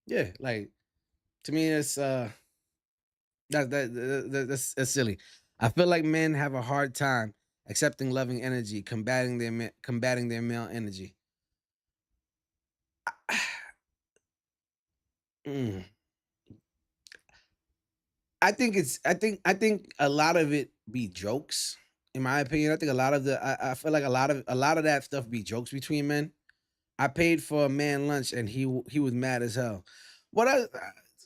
[SPEAKER 1] Yeah, like, to me, it's that's silly. I feel like men have a hard time accepting loving energy, combating their male energy. Mm. I think a lot of it be jokes. In my opinion, I think a lot of I feel like a lot of that stuff be jokes between men. I paid for a man lunch and he was mad as hell. What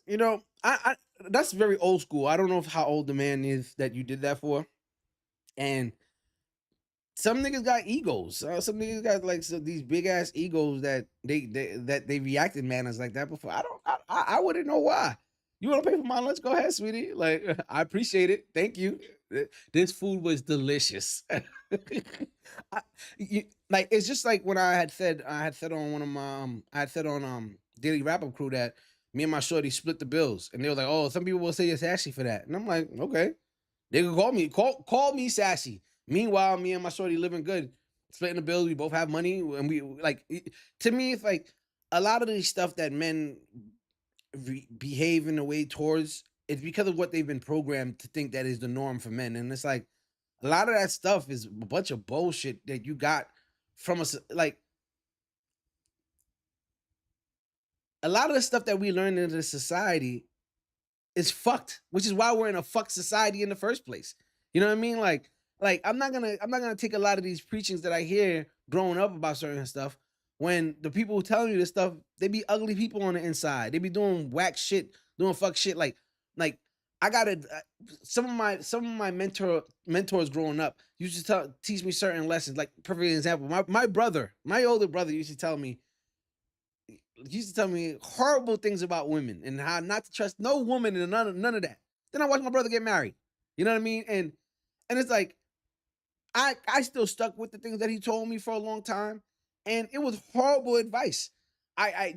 [SPEAKER 1] you know, I that's very old school. I don't know how old the man is that you did that for. And some niggas got egos. Some niggas got like these big ass egos that they reacted manners like that before. I wouldn't know why. You want to pay for my lunch? Go ahead, sweetie. Like, I appreciate it. Thank you. This food was delicious. Like, it's just like when I had said on one of my I had said on Daily Wrap Up Crew that me and my shorty split the bills, and they were like, "Oh, some people will say you're sassy for that," and I'm like, "Okay." They could call me sassy. Meanwhile, me and my shorty living good, splitting the bills. We both have money, and we like. To me, it's like a lot of the stuff that men behave in a way towards. It's because of what they've been programmed to think that is the norm for men, and it's like a lot of that stuff is a bunch of bullshit that you got from us. Like a lot of the stuff that we learn in this society is fucked, which is why we're in a fucked society in the first place. You know what I mean? Like I'm not gonna take a lot of these preachings that I hear growing up about certain stuff when the people who tell you this stuff, they be ugly people on the inside. They be doing whack shit, doing fuck shit. Like I gotta some of my mentors growing up used to teach me certain lessons. Like perfect example, my older brother used to tell me horrible things about women and how not to trust no woman and none of that. Then I watched my brother get married. You know what I mean? And it's like I still stuck with the things that he told me for a long time, and it was horrible advice. I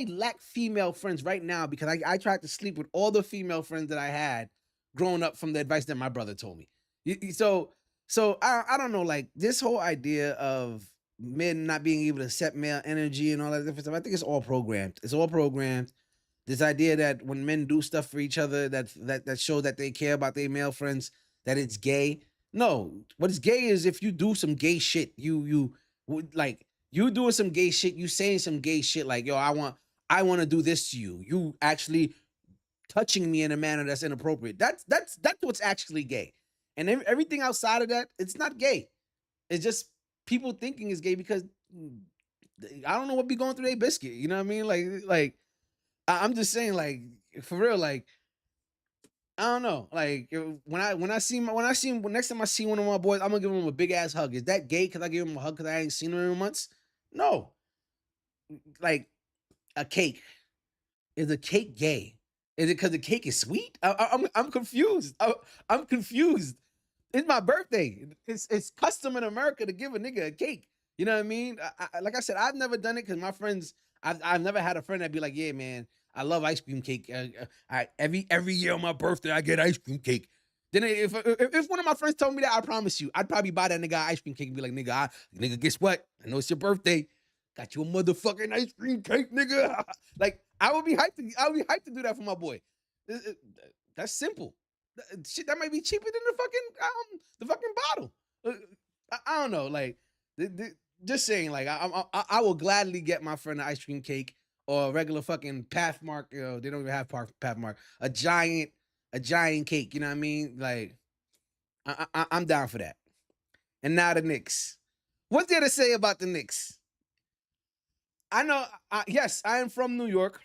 [SPEAKER 1] lack female friends right now because I tried to sleep with all the female friends that I had growing up from the advice that my brother told me. So I don't know, like this whole idea of men not being able to accept male energy and all that different stuff. I think it's all programmed. It's all programmed. This idea that when men do stuff for each other that show that they care about their male friends, that it's gay. No, what is gay is if you do some gay shit. You would like you doing some gay shit. You saying some gay shit like, yo, I want to do this to you. You actually touching me in a manner that's inappropriate. That's what's actually gay. And everything outside of that, it's not gay. It's just people thinking it's gay because I don't know what be going through their biscuit. You know what I mean? Like I'm just saying, like for real, like I don't know. Like when I see next time I see one of my boys, I'm gonna give him a big ass hug. Is that gay? Because I give him a hug because I ain't seen him in months? No. Like a cake. Is a cake gay? Is it because the cake is sweet? I'm confused. I'm confused. It's my birthday. It's custom in America to give a nigga a cake. You know what I mean? Like I said, I've never done it because my friends. I've never had a friend that'd be like, yeah, man, I love ice cream cake. Every year on my birthday, I get ice cream cake. Then if one of my friends told me that, I promise you, I'd probably buy that nigga ice cream cake and be like, nigga, guess what? I know it's your birthday. Got you a motherfucking ice cream cake, nigga. Like I would be hyped to do that for my boy. That's simple. Shit, that might be cheaper than the fucking bottle. I don't know. Like, just saying. Like, I will gladly get my friend an ice cream cake or a regular fucking Pathmark. You know, they don't even have Pathmark. A giant cake. You know what I mean? Like, I'm down for that. And now the Knicks. What's there to say about the Knicks? I know. Yes, I am from New York.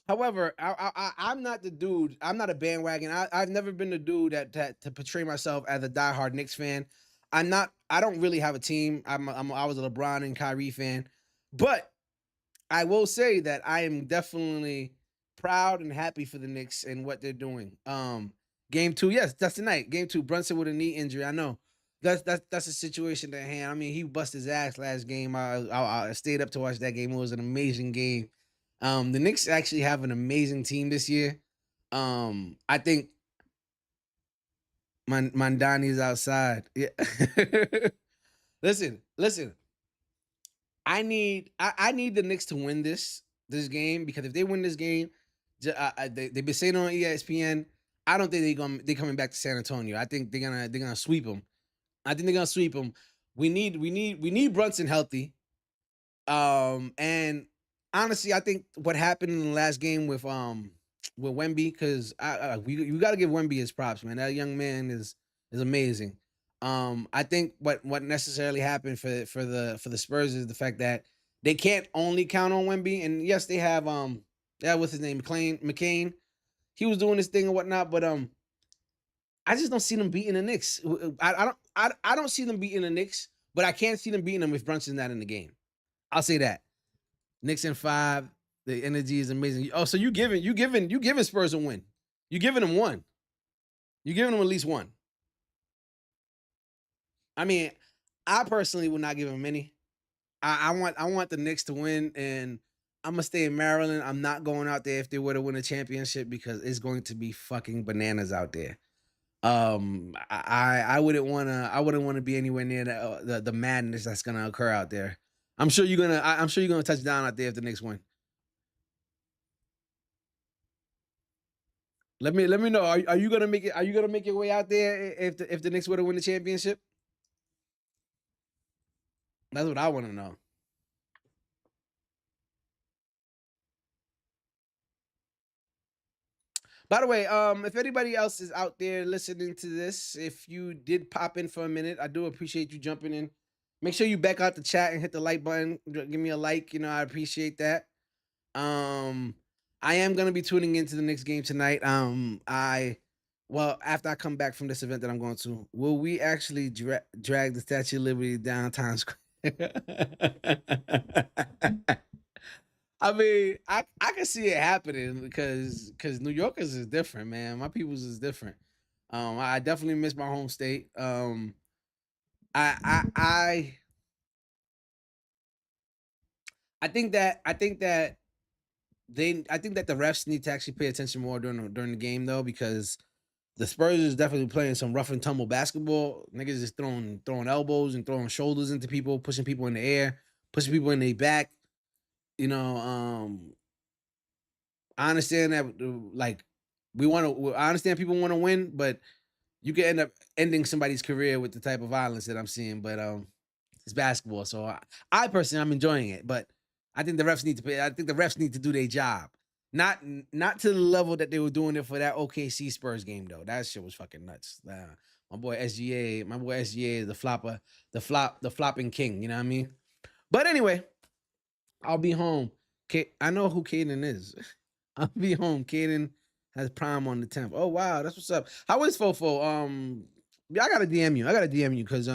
[SPEAKER 1] However, I'm not the dude. I'm not a bandwagon. I've never been the dude that to portray myself as a diehard Knicks fan. I'm not. I don't really have a team. I was a LeBron and Kyrie fan, but I will say that I am definitely proud and happy for the Knicks and what they're doing. Game 2, yes, that's tonight. Game 2, Brunson with a knee injury. I know. that's a situation at hand. I mean, he busted his ass last game. I stayed up to watch that game. It was an amazing game. The Knicks actually have an amazing team this year. I think Mandani's outside. Yeah. Listen. I need the Knicks to win this game, because if they win this game, they've been saying on ESPN. I don't think they're coming back to San Antonio. I think they're gonna sweep them. I think they're gonna sweep them. We need Brunson healthy. And honestly, I think what happened in the last game with Wemby, because we got to give Wemby his props, man. That young man is amazing. I think what necessarily happened for the Spurs is the fact that they can't only count on Wemby. And yes, they have what's his name, McCain. He was doing his thing and whatnot, but I just don't see them beating the Knicks. I don't see them beating the Knicks, but I can't see them beating them if Brunson's not in the game. I'll say that. Knicks in 5. The energy is amazing. Oh, so you giving Spurs a win? You giving them one? You giving them at least one? I mean, I personally would not give them any. I want the Knicks to win, and I'm gonna stay in Maryland. I'm not going out there if they were to win a championship, because it's going to be fucking bananas out there. I wouldn't wanna be anywhere near the madness that's gonna occur out there. I'm sure you're gonna touch down out there if the Knicks win. Let me know. Are you gonna make it? Are you gonna make your way out there if the Knicks were to win the championship? That's what I want to know. By the way, if anybody else is out there listening to this, if you did pop in for a minute, I do appreciate you jumping in. Make sure you back out the chat and hit the like button. Give me a like. I appreciate that. I am gonna be tuning into the Knicks game tonight. After I come back from this event that I'm going to, will we actually drag the Statue of Liberty down Times Square? I mean, I can see it happening because New Yorkers is different, man. My people's is different. I definitely miss my home state. I think that the refs need to actually pay attention more during the game, though, because the Spurs is definitely playing some rough and tumble basketball. Niggas is throwing elbows and throwing shoulders into people, pushing people in the air, pushing people in their back. I understand that, I understand people want to win, but you can end up ending somebody's career with the type of violence that I'm seeing. But it's basketball, so I personally, I'm enjoying it. But I think the refs need to pay. I think the refs need to do their job. Not to the level that they were doing it for that OKC Spurs game, though. That shit was fucking nuts. My boy SGA, the flopping king. You know what I mean? But anyway, I'll be home. I know who Caden is. I'll be home. Caden has Prime on the 10th. Oh wow, that's what's up. How is Fofo? I gotta DM you because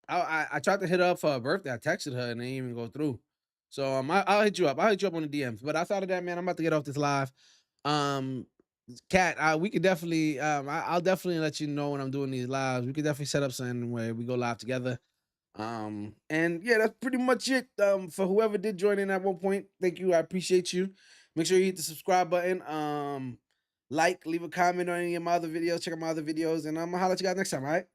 [SPEAKER 1] I tried to hit her up for her birthday. I texted her and they didn't even go through. So I'll hit you up. I'll hit you up on the DMs. But outside of that, man, I'm about to get off this live. Kat, we could definitely I'll definitely let you know when I'm doing these lives. We could definitely set up something where we go live together. And yeah, that's pretty much it. For whoever did join in at one point, thank you. I appreciate you. Make sure you hit the subscribe button. Leave a comment on any of my other videos. Check out my other videos, and I'm gonna holler at you guys next time, all right?